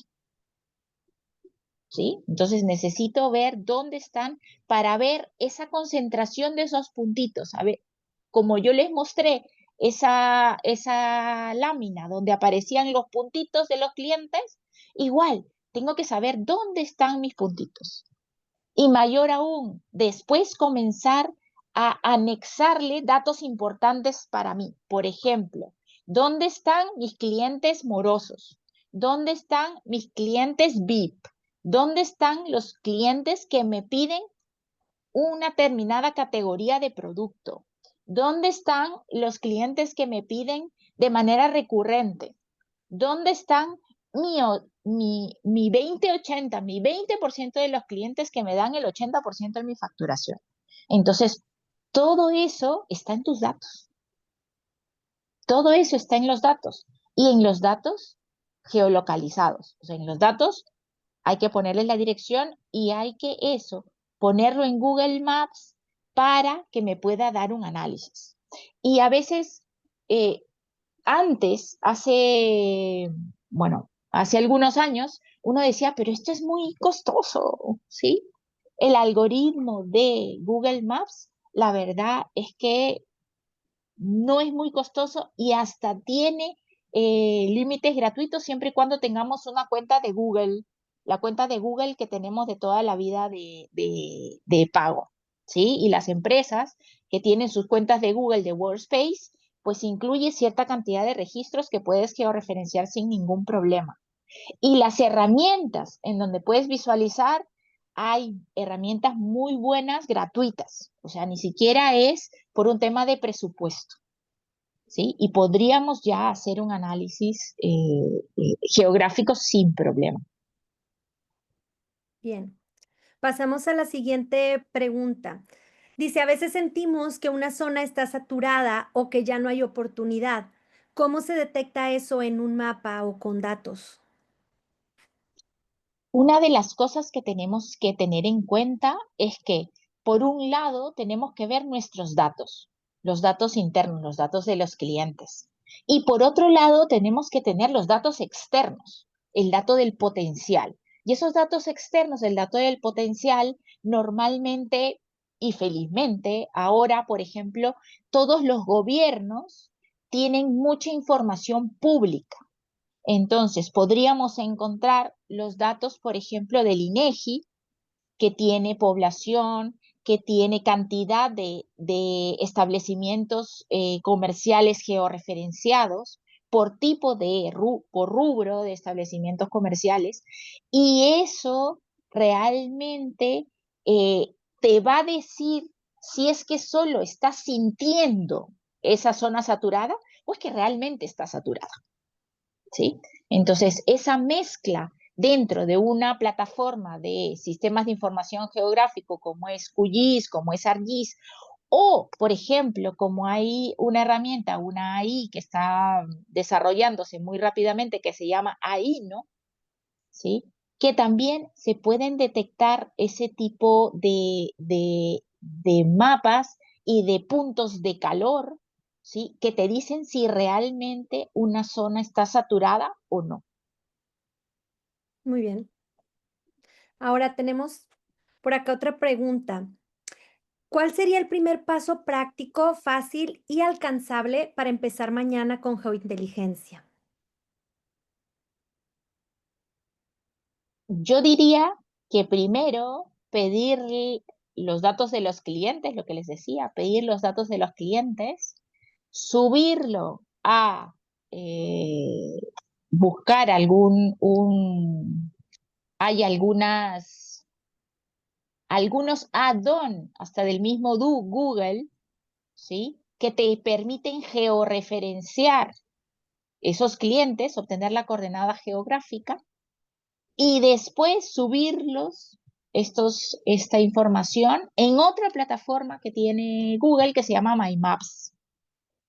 ¿sí? Entonces, necesito ver dónde están para ver esa concentración de esos puntitos. A ver, como yo les mostré esa lámina donde aparecían los puntitos de los clientes, igual, tengo que saber dónde están mis puntitos. Y mayor aún, después comenzar a anexarle datos importantes para mí. Por ejemplo, ¿dónde están mis clientes morosos? ¿Dónde están mis clientes VIP? ¿Dónde están los clientes que me piden una determinada categoría de producto? ¿Dónde están los clientes que me piden de manera recurrente? ¿Dónde están mi 20-80, mi 20% de los clientes que me dan el 80% de mi facturación? Entonces, todo eso está en tus datos. Todo eso está en los datos. Y en los datos geolocalizados. O sea, en los datos hay que ponerle la dirección y hay que eso, ponerlo en Google Maps para que me pueda dar un análisis. Y a veces, eh, antes, hace algunos años, uno decía, pero esto es muy costoso, ¿sí? El algoritmo de Google Maps, la verdad es que no es muy costoso y hasta tiene límites gratuitos siempre y cuando tengamos una cuenta de Google, la cuenta de Google que tenemos de toda la vida de pago, ¿sí? Y las empresas que tienen sus cuentas de Google de Workspace, pues incluye cierta cantidad de registros que puedes georreferenciar sin ningún problema. Y las herramientas en donde puedes visualizar, hay herramientas muy buenas gratuitas, o sea, ni siquiera es por un tema de presupuesto, ¿sí? Y podríamos ya hacer un análisis geográfico sin problema. Bien. Pasamos a la siguiente pregunta. Dice, a veces sentimos que una zona está saturada o que ya no hay oportunidad. ¿Cómo se detecta eso en un mapa o con datos? Una de las cosas que tenemos que tener en cuenta es que, por un lado, tenemos que ver nuestros datos, los datos internos, los datos de los clientes. Y por otro lado, tenemos que tener los datos externos, el dato del potencial. Y esos datos externos, el dato del potencial, normalmente y felizmente, ahora, por ejemplo, todos los gobiernos tienen mucha información pública. Entonces, podríamos encontrar los datos, por ejemplo, del INEGI, que tiene población, que tiene cantidad de establecimientos comerciales georreferenciados por tipo por rubro de establecimientos comerciales, y eso realmente te va a decir si es que solo estás sintiendo esa zona saturada o es que realmente está saturada. ¿Sí? Entonces, esa mezcla dentro de una plataforma de sistemas de información geográfico como es QGIS, como es ArcGIS, o, por ejemplo, como hay una herramienta, una AI que está desarrollándose muy rápidamente que se llama AINO, ¿sí? Que también se pueden detectar ese tipo de mapas y de puntos de calor, ¿sí? Que te dicen si realmente una zona está saturada o no. Muy bien. Ahora tenemos por acá otra pregunta. ¿Cuál sería el primer paso práctico, fácil y alcanzable para empezar mañana con geointeligencia? Yo diría que primero pedir los datos de los clientes, lo que les decía, pedir los datos de los clientes, subirlo a eh, buscar hay algunos add-on hasta del mismo Google, ¿sí? Que te permiten georreferenciar esos clientes, obtener la coordenada geográfica y después subirlos, esta información, en otra plataforma que tiene Google que se llama My Maps,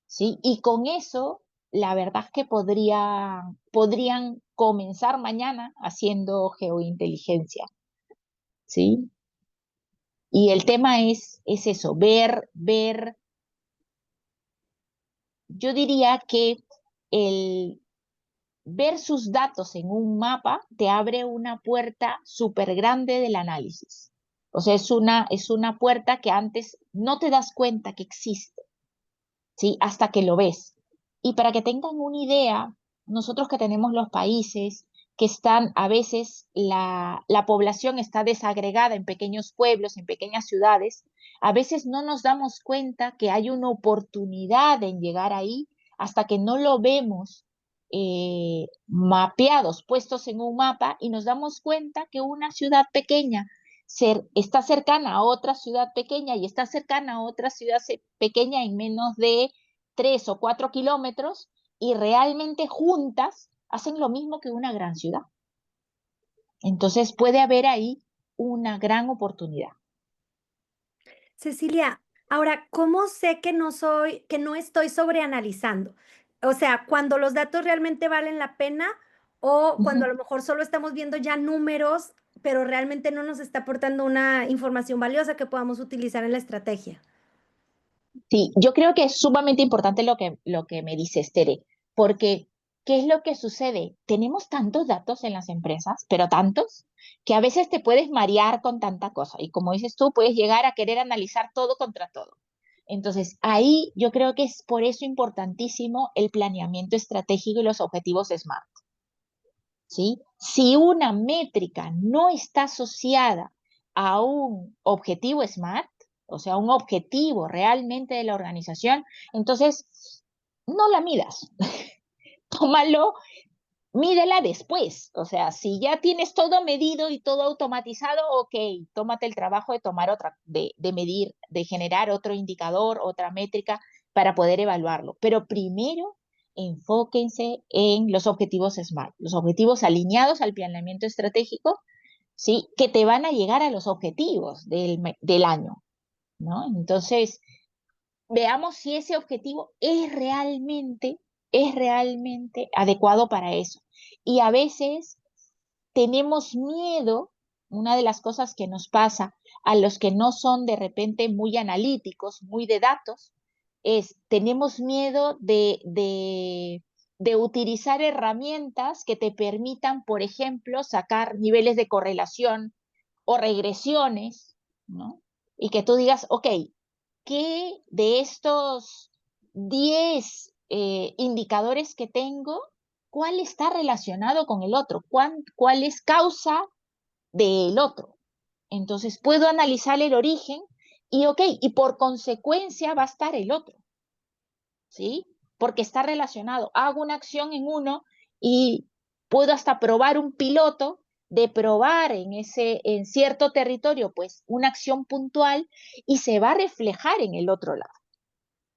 ¿sí? Y con eso, la verdad es que podrían comenzar mañana haciendo geointeligencia, ¿sí? Y el tema es eso, yo diría que el ver sus datos en un mapa te abre una puerta súper grande del análisis. O sea, es una puerta que antes no te das cuenta que existe, ¿sí? Hasta que lo ves. Y para que tengan una idea, nosotros que tenemos los países que están, a veces la población está desagregada en pequeños pueblos, en pequeñas ciudades, a veces no nos damos cuenta que hay una oportunidad en llegar ahí hasta que no lo vemos mapeados, puestos en un mapa y nos damos cuenta que una ciudad pequeña está cercana a otra ciudad pequeña y está cercana a otra ciudad pequeña en menos de 3 o 4 kilómetros y realmente juntas hacen lo mismo que una gran ciudad. Entonces puede haber ahí una gran oportunidad. Cecilia, ahora, ¿cómo sé que no estoy sobreanalizando? O sea, cuando los datos realmente valen la pena o cuando a Ujú. lo mejor solo estamos viendo ya números, pero realmente no nos está aportando una información valiosa que podamos utilizar en la estrategia. Sí, yo creo que es sumamente importante lo que me dices, Tere, porque ¿qué es lo que sucede? Tenemos tantos datos en las empresas, pero tantos, que a veces te puedes marear con tanta cosa. Y como dices tú, puedes llegar a querer analizar todo contra todo. Entonces, ahí yo creo que es por eso importantísimo el planeamiento estratégico y los objetivos SMART. ¿Sí? Si una métrica no está asociada a un objetivo SMART, o sea, un objetivo realmente de la organización, entonces no la midas. Tómalo, mídela después. O sea, si ya tienes todo medido y todo automatizado, ok, tómate el trabajo de tomar otra, de medir, de generar otro indicador, otra métrica para poder evaluarlo. Pero primero, enfóquense en los objetivos SMART, los objetivos alineados al planeamiento estratégico, ¿sí? Que te van a llegar a los objetivos del año, ¿no? Entonces, veamos si ese objetivo es realmente adecuado para eso. Y a veces tenemos miedo, una de las cosas que nos pasa a los que no son de repente muy analíticos, muy de datos, es tenemos miedo de utilizar herramientas que te permitan, por ejemplo, sacar niveles de correlación o regresiones, ¿no? Y que tú digas, ok, ¿qué de estos 10 indicadores que tengo, cuál está relacionado con el otro? ¿Cuál es causa del otro? Entonces puedo analizar el origen y, ok, y por consecuencia va a estar el otro, ¿sí? Porque está relacionado. Hago una acción en uno y puedo hasta probar un piloto de probar en cierto territorio, pues una acción puntual y se va a reflejar en el otro lado.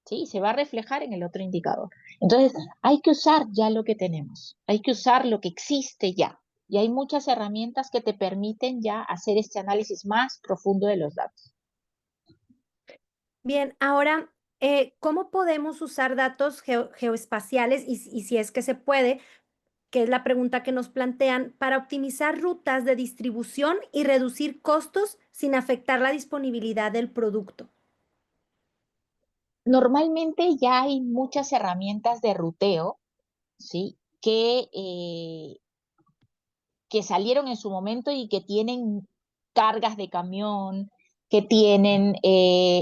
¿Sí? Se va a reflejar en el otro indicador. Entonces, hay que usar ya lo que tenemos, hay que usar lo que existe ya. Y hay muchas herramientas que te permiten ya hacer este análisis más profundo de los datos. Bien, ahora, ¿cómo podemos usar datos geoespaciales y si es que se puede, que es la pregunta que nos plantean, para optimizar rutas de distribución y reducir costos sin afectar la disponibilidad del producto? Normalmente ya hay muchas herramientas de ruteo, ¿sí? Que salieron en su momento y que tienen cargas de camión, que tienen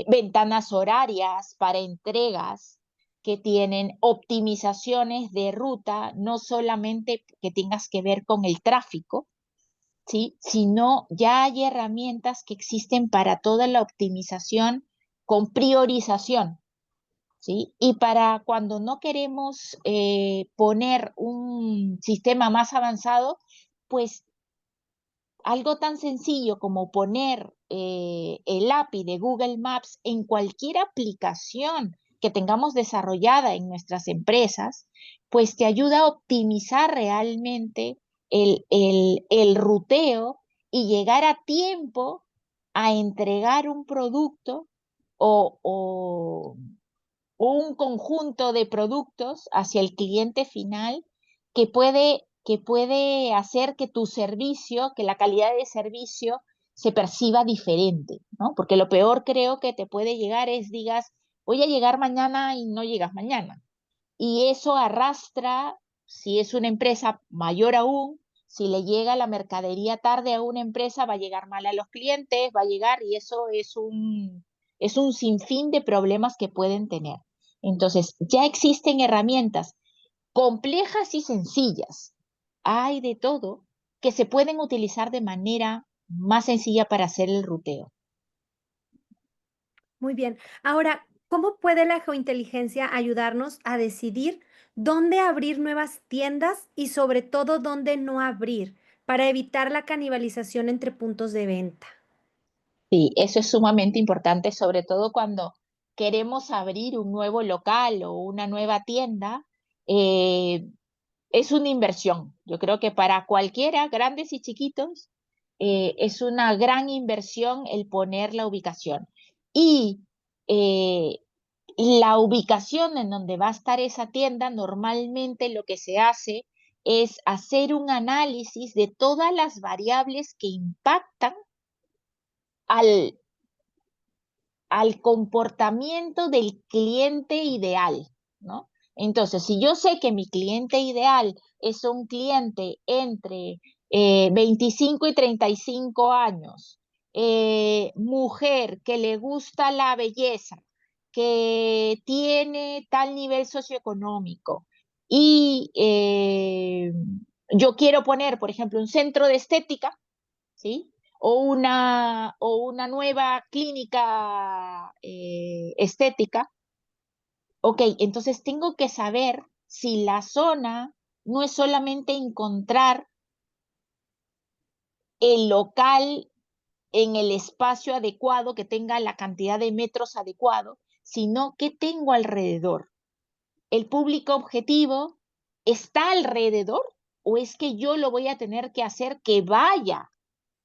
ventanas horarias para entregas, que tienen optimizaciones de ruta, no solamente que tengas que ver con el tráfico, ¿sí? Sino ya hay herramientas que existen para toda la optimización con priorización. ¿Sí? Y para cuando no queremos poner un sistema más avanzado, pues algo tan sencillo como poner el API de Google Maps en cualquier aplicación que tengamos desarrollada en nuestras empresas, pues te ayuda a optimizar realmente el ruteo y llegar a tiempo a entregar un producto o un conjunto de productos hacia el cliente final que puede hacer que tu servicio, que la calidad de servicio se perciba diferente, ¿no? Porque lo peor creo que te puede llegar es, digas, voy a llegar mañana y no llegas mañana. Y eso arrastra, si es una empresa mayor aún, si le llega la mercadería tarde a una empresa, va a llegar mal a los clientes, va a llegar y eso es un sinfín de problemas que pueden tener. Entonces, ya existen herramientas complejas y sencillas. hay de todo que se pueden utilizar de manera más sencilla para hacer el ruteo. Muy bien. Ahora, ¿cómo puede la geointeligencia ayudarnos a decidir dónde abrir nuevas tiendas y sobre todo dónde no abrir para evitar la canibalización entre puntos de venta? Sí, eso es sumamente importante, sobre todo cuando queremos abrir un nuevo local o una nueva tienda. eh, es una inversión. Yo creo que para cualquiera, grandes y chiquitos, es una gran inversión el poner la ubicación. Y eh, la ubicación en donde va a estar esa tienda, normalmente lo que se hace es hacer un análisis de todas las variables que impactan al al comportamiento del cliente ideal, ¿no? Entonces, si yo sé que mi cliente ideal es un cliente entre 25 y 35 años, mujer que le gusta la belleza, que tiene tal nivel socioeconómico y yo quiero poner, por ejemplo, un centro de estética, ¿sí? O una nueva clínica estética, ok, entonces tengo que saber si la zona no es solamente encontrar el local en el espacio adecuado, que tenga la cantidad de metros adecuado, sino qué tengo alrededor. ¿El público objetivo está alrededor o es que yo lo voy a tener que hacer que vaya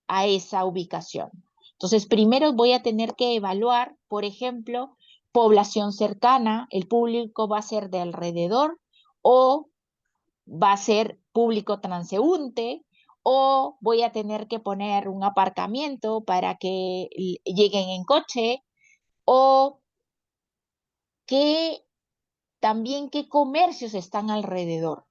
a esa ubicación? Entonces, primero voy a tener que evaluar, por ejemplo, población cercana, el público va a ser de alrededor o va a ser público transeúnte o voy a tener que poner un aparcamiento para que lleguen en coche o que también qué comercios están alrededor.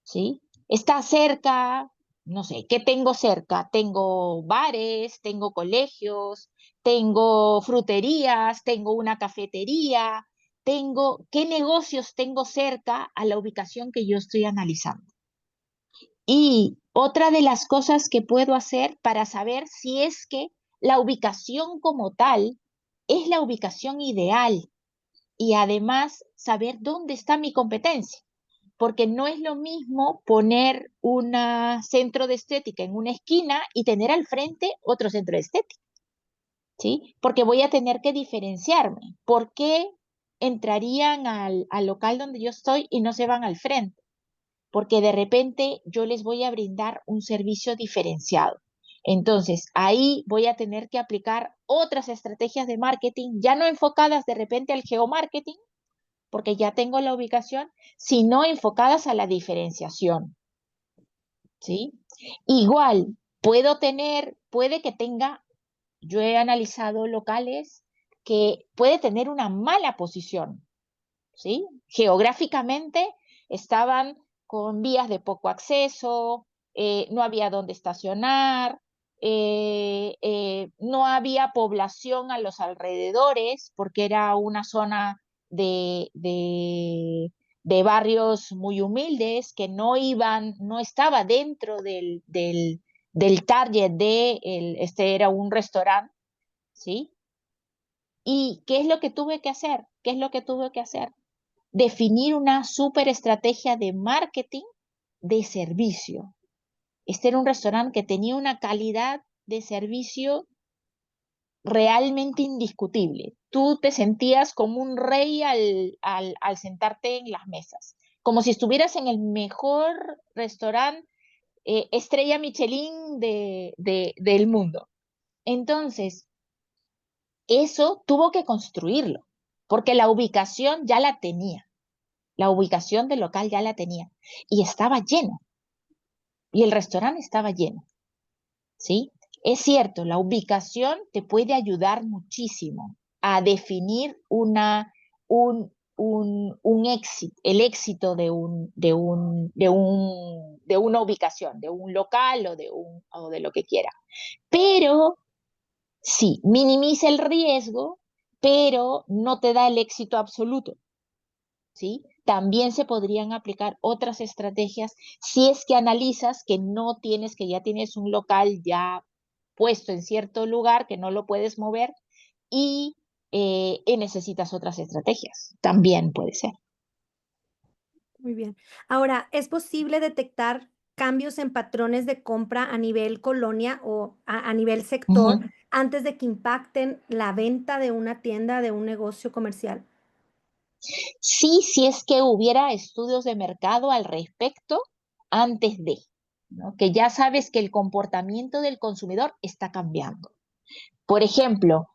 ¿Sí? Está cerca, no sé, ¿qué tengo cerca? Tengo bares, tengo colegios, tengo fruterías, tengo una cafetería, ¿qué negocios tengo cerca a la ubicación que yo estoy analizando? Y otra de las cosas que puedo hacer para saber si es que la ubicación como tal es la ubicación ideal y además saber dónde está mi competencia, porque no es lo mismo poner un centro de estética en una esquina y tener al frente otro centro de estética, ¿sí? Porque voy a tener que diferenciarme. ¿Por qué entrarían al local donde yo estoy y no se van al frente? Porque de repente yo les voy a brindar un servicio diferenciado. Entonces, ahí voy a tener que aplicar otras estrategias de marketing, ya no enfocadas de repente al geomarketing, porque ya tengo la ubicación, sino enfocadas a la diferenciación, ¿sí? Igual, puede que tenga, yo he analizado locales que puede tener una mala posición, ¿sí? Geográficamente estaban con vías de poco acceso, no había dónde estacionar, no había población a los alrededores porque era una zona de, de, de barrios muy humildes que no estaba dentro del target este era un restaurante, ¿sí? ¿Y qué es lo que tuve que hacer? ¿Qué es lo que tuve que hacer? Definir una super estrategia de marketing de servicio. Este era un restaurante que tenía una calidad de servicio realmente indiscutible. Tú te sentías como un rey al sentarte en las mesas, como si estuvieras en el mejor restaurante estrella Michelin del mundo. Entonces, eso tuvo que construirlo, porque la ubicación ya la tenía. La ubicación del local ya la tenía y estaba lleno y el restaurante estaba lleno, ¿sí? Es cierto, la ubicación te puede ayudar muchísimo a definir un éxito, el éxito de una ubicación, de un local o de lo que quiera. Pero sí, minimiza el riesgo, pero no te da el éxito absoluto, ¿sí? también se podrían aplicar otras estrategias si es que analizas que no tienes, que ya tienes un local ya puesto en cierto lugar, que no lo puedes mover y necesitas otras estrategias. También puede ser. Muy bien. Ahora, ¿es posible detectar cambios en patrones de compra a nivel colonia o a nivel sector Ujú. antes de que impacten la venta de una tienda, de un negocio comercial? Sí, si es que hubiera estudios de mercado al respecto antes de, ¿no? Que ya sabes que el comportamiento del consumidor está cambiando. Por ejemplo,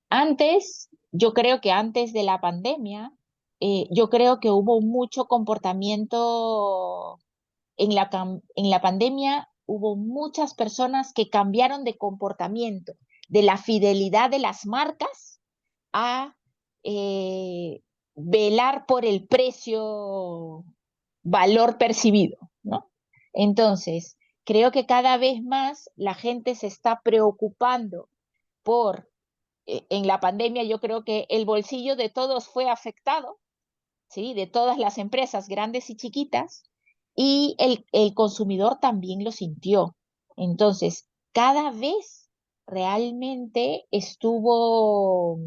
antes, yo creo que antes de la pandemia, yo creo que hubo mucho comportamiento en la pandemia, hubo muchas personas que cambiaron de comportamiento, de la fidelidad de las marcas a eh, velar por el precio, valor percibido, ¿no? Entonces, creo que cada vez más la gente se está preocupando por, en la pandemia yo creo que el bolsillo de todos fue afectado, ¿sí? De todas las empresas, grandes y chiquitas, y el consumidor también lo sintió. Entonces, cada vez realmente estuvo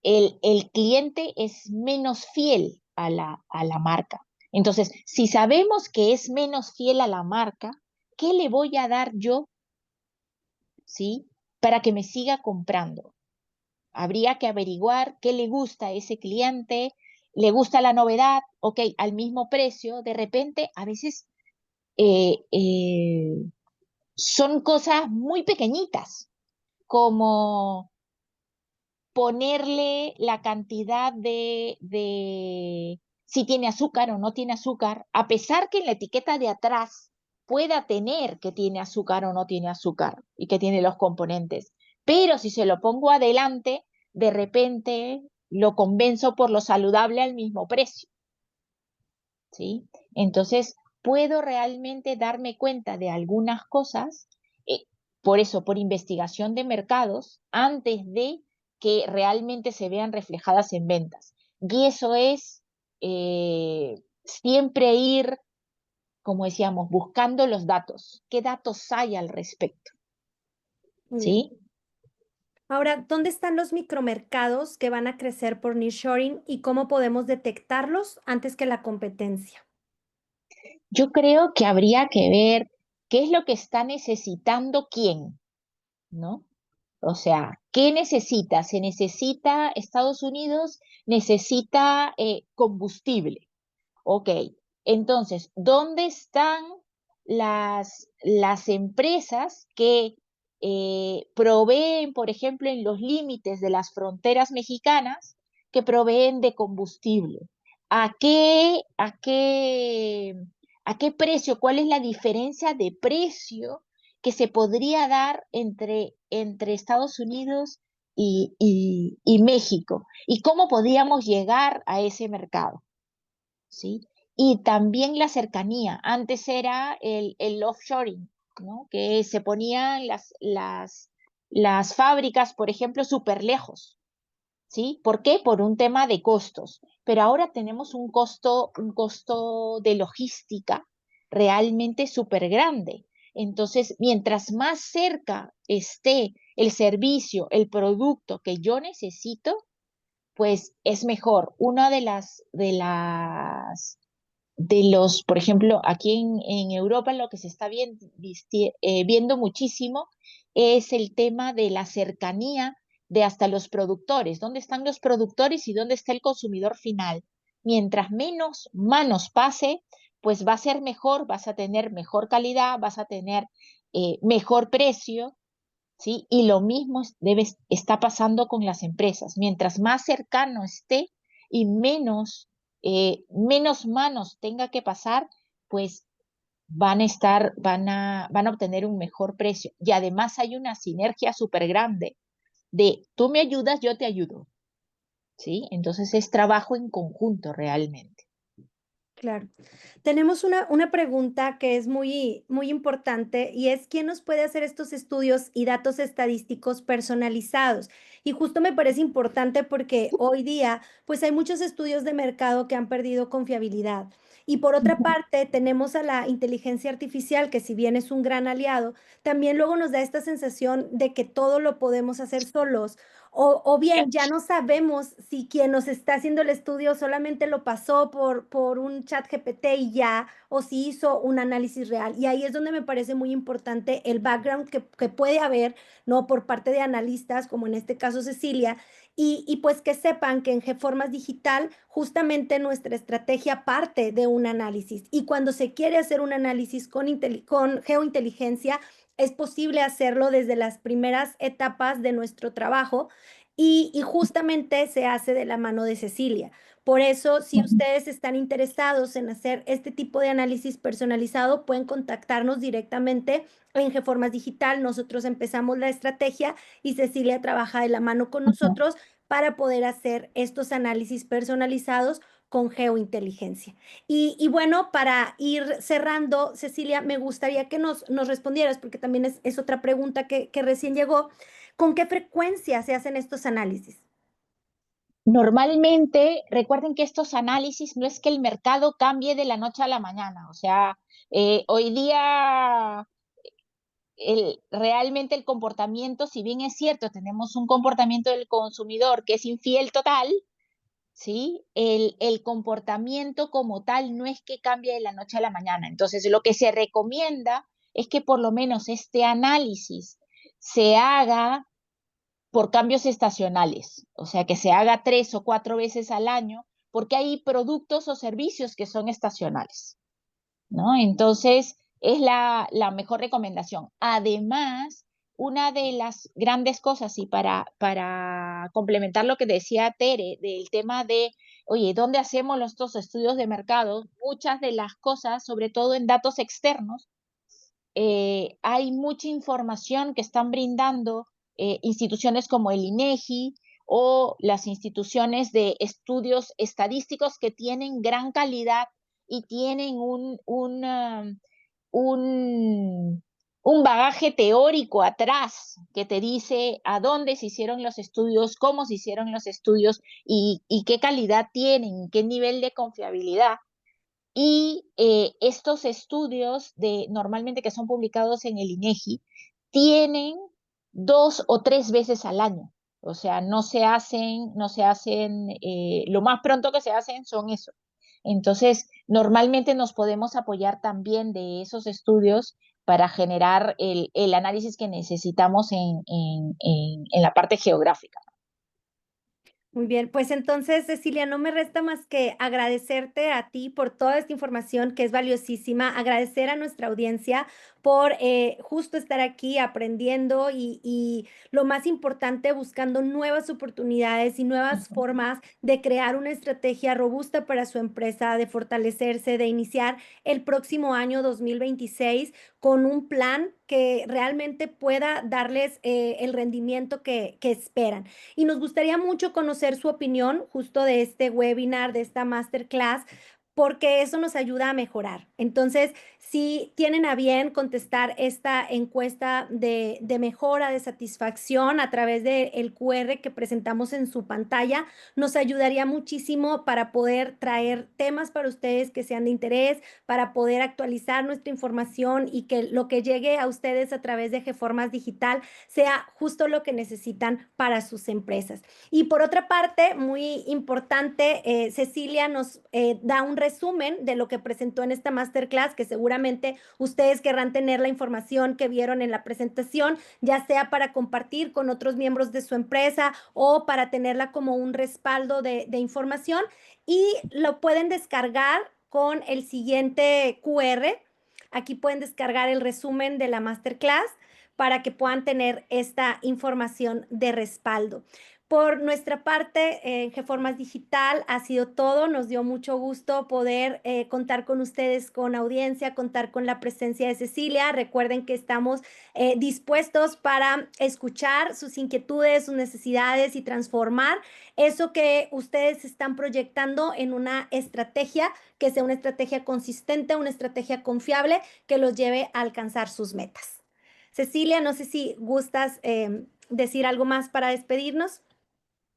el cliente es menos fiel a la marca. Entonces, si sabemos que es menos fiel a la marca, ¿qué le voy a dar yo, sí, para que me siga comprando? Habría que averiguar qué le gusta a ese cliente, le gusta la novedad, ok, al mismo precio, de repente a veces eh, eh, son cosas muy pequeñitas, como ponerle la cantidad de si tiene azúcar o no tiene azúcar, a pesar que en la etiqueta de atrás pueda tener que tiene azúcar o no tiene azúcar y que tiene los componentes. Pero si se lo pongo adelante, de repente lo convenzo por lo saludable al mismo precio, ¿sí? Entonces, puedo realmente darme cuenta de algunas cosas, eh, por eso, por investigación de mercados, antes de que realmente se vean reflejadas en ventas. Y eso es siempre ir, como decíamos, buscando los datos. ¿Qué datos hay al respecto? Muy bien. ¿Sí? Ahora, ¿dónde están los micromercados que van a crecer por nearshoring y cómo podemos detectarlos antes que la competencia? Yo creo que habría que ver qué es lo que está necesitando quién, ¿no? O sea, ¿qué necesita? Se necesita, Estados Unidos necesita combustible. Ok, entonces, ¿dónde están las empresas que proveen, por ejemplo, en los límites de las fronteras mexicanas, que proveen de combustible? ¿A qué, a qué, a qué precio? ¿Cuál es la diferencia de precio que se podría dar entre Estados Unidos y México? ¿Y cómo podríamos llegar a ese mercado? ¿Sí? Y también la cercanía. Antes era el offshoring, ¿no? Que se ponían las fábricas, por ejemplo, súper lejos, ¿sí? ¿Por qué? Por un tema de costos. Pero ahora tenemos un costo de logística realmente súper grande. Entonces, mientras más cerca esté el servicio, el producto que yo necesito, pues es mejor. Una de los, por ejemplo, aquí en Europa lo que se está viendo muchísimo es el tema de la cercanía de hasta los productores. ¿Dónde están los productores y dónde está el consumidor final? Mientras menos manos pase, pues va a ser mejor, vas a tener mejor calidad, vas a tener mejor precio, ¿sí? Y lo mismo está pasando con las empresas. Mientras más cercano esté y menos manos tenga que pasar, pues van a obtener un mejor precio. Y además hay una sinergia súper grande de tú me ayudas, yo te ayudo, ¿sí? Entonces es trabajo en conjunto realmente. Claro. Tenemos una pregunta que es muy importante y es, ¿quién nos puede hacer estos estudios y datos estadísticos personalizados? Y justo me parece importante porque hoy día, pues hay muchos estudios de mercado que han perdido confiabilidad. Y por otra Ujú. parte, tenemos a la inteligencia artificial, que si bien es un gran aliado, también luego nos da esta sensación de que todo lo podemos hacer solos o bien, ya no sabemos si quien nos está haciendo el estudio solamente lo pasó por un chat GPT y ya, o si hizo un análisis real. Y ahí es donde me parece muy importante el background que puede haber, ¿no? Por parte de analistas, como en este caso Cecilia, y pues que sepan que en GeFormas Digital justamente nuestra estrategia parte de un análisis. Y cuando se quiere hacer un análisis con geointeligencia, es posible hacerlo desde las primeras etapas de nuestro trabajo y justamente se hace de la mano de Cecilia. Por eso, si Ujú. ustedes están interesados en hacer este tipo de análisis personalizado, pueden contactarnos directamente en GeFormas Digital. Nosotros empezamos la estrategia y Cecilia trabaja de la mano con Ujú. nosotros para poder hacer estos análisis personalizados con geointeligencia. Y bueno, para ir cerrando, Cecilia, me gustaría que nos respondieras, porque también es otra pregunta que recién llegó. ¿Con qué frecuencia se hacen estos análisis? Normalmente, recuerden que estos análisis no es que el mercado cambie de la noche a la mañana, o sea, hoy día realmente el comportamiento, si bien es cierto, tenemos un comportamiento del consumidor que es infiel total, ¿sí? El comportamiento como tal no es que cambie de la noche a la mañana. Entonces, lo que se recomienda es que por lo menos este análisis se haga por cambios estacionales, o sea, que se haga 3 o 4 veces al año, porque hay productos o servicios que son estacionales, ¿no? Entonces, es la mejor recomendación. Además, una de las grandes cosas, y para complementar lo que decía Tere, del tema de, oye, ¿dónde hacemos estos estudios de mercado? Muchas de las cosas, sobre todo en datos externos, hay mucha información que están brindando instituciones como el INEGI o las instituciones de estudios estadísticos que tienen gran calidad y tienen un, un bagaje teórico atrás que te dice a dónde se hicieron los estudios, cómo se hicieron los estudios y qué calidad tienen, qué nivel de confiabilidad. Y estos estudios normalmente que son publicados en el INEGI tienen 2 o 3 veces al año. O sea, no se hacen, lo más pronto que se hacen son eso. Entonces, normalmente nos podemos apoyar también de esos estudios para generar el análisis que necesitamos en la parte geográfica. Muy bien, pues entonces, Cecilia, no me resta más que agradecerte a ti por toda esta información que es valiosísima, agradecer a nuestra audiencia por justo estar aquí aprendiendo y lo más importante, buscando nuevas oportunidades y nuevas Ujú. formas de crear una estrategia robusta para su empresa, de fortalecerse, de iniciar el próximo año 2026 con un plan que realmente pueda darles el rendimiento que esperan. Y nos gustaría mucho conocer su opinión justo de este webinar, de esta masterclass, porque eso nos ayuda a mejorar. Entonces, si tienen a bien contestar esta encuesta de mejora, de satisfacción a través del QR que presentamos en su pantalla, nos ayudaría muchísimo para poder traer temas para ustedes que sean de interés, para poder actualizar nuestra información y que lo que llegue a ustedes a través de GeFormas Digital sea justo lo que necesitan para sus empresas. Y por otra parte, muy importante, Cecilia nos da un resumen de lo que presentó en esta masterclass, que seguramente ustedes querrán tener la información que vieron en la presentación, ya sea para compartir con otros miembros de su empresa o para tenerla como un respaldo de información. Y lo pueden descargar con el siguiente QR. Aquí pueden descargar el resumen de la masterclass para que puedan tener esta información de respaldo. Por nuestra parte, en GeFormas Digital ha sido todo. Nos dio mucho gusto poder contar con ustedes, con audiencia, contar con la presencia de Cecilia. Recuerden que estamos dispuestos para escuchar sus inquietudes, sus necesidades y transformar eso que ustedes están proyectando en una estrategia que sea una estrategia consistente, una estrategia confiable que los lleve a alcanzar sus metas. Cecilia, no sé si gustas decir algo más para despedirnos.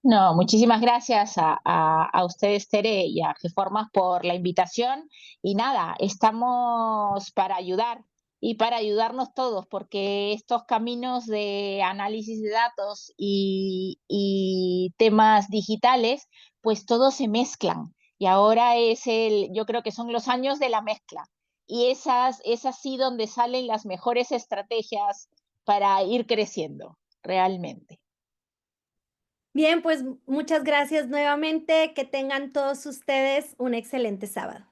No, muchísimas gracias a ustedes, Tere, y a GeFormas por la invitación. Y nada, estamos para ayudar y para ayudarnos todos, porque estos caminos de análisis de datos y temas digitales, pues todos se mezclan. Y ahora yo creo que son los años de la mezcla. Y es así donde salen las mejores estrategias para ir creciendo, realmente. Bien, pues muchas gracias nuevamente. Que tengan todos ustedes un excelente sábado.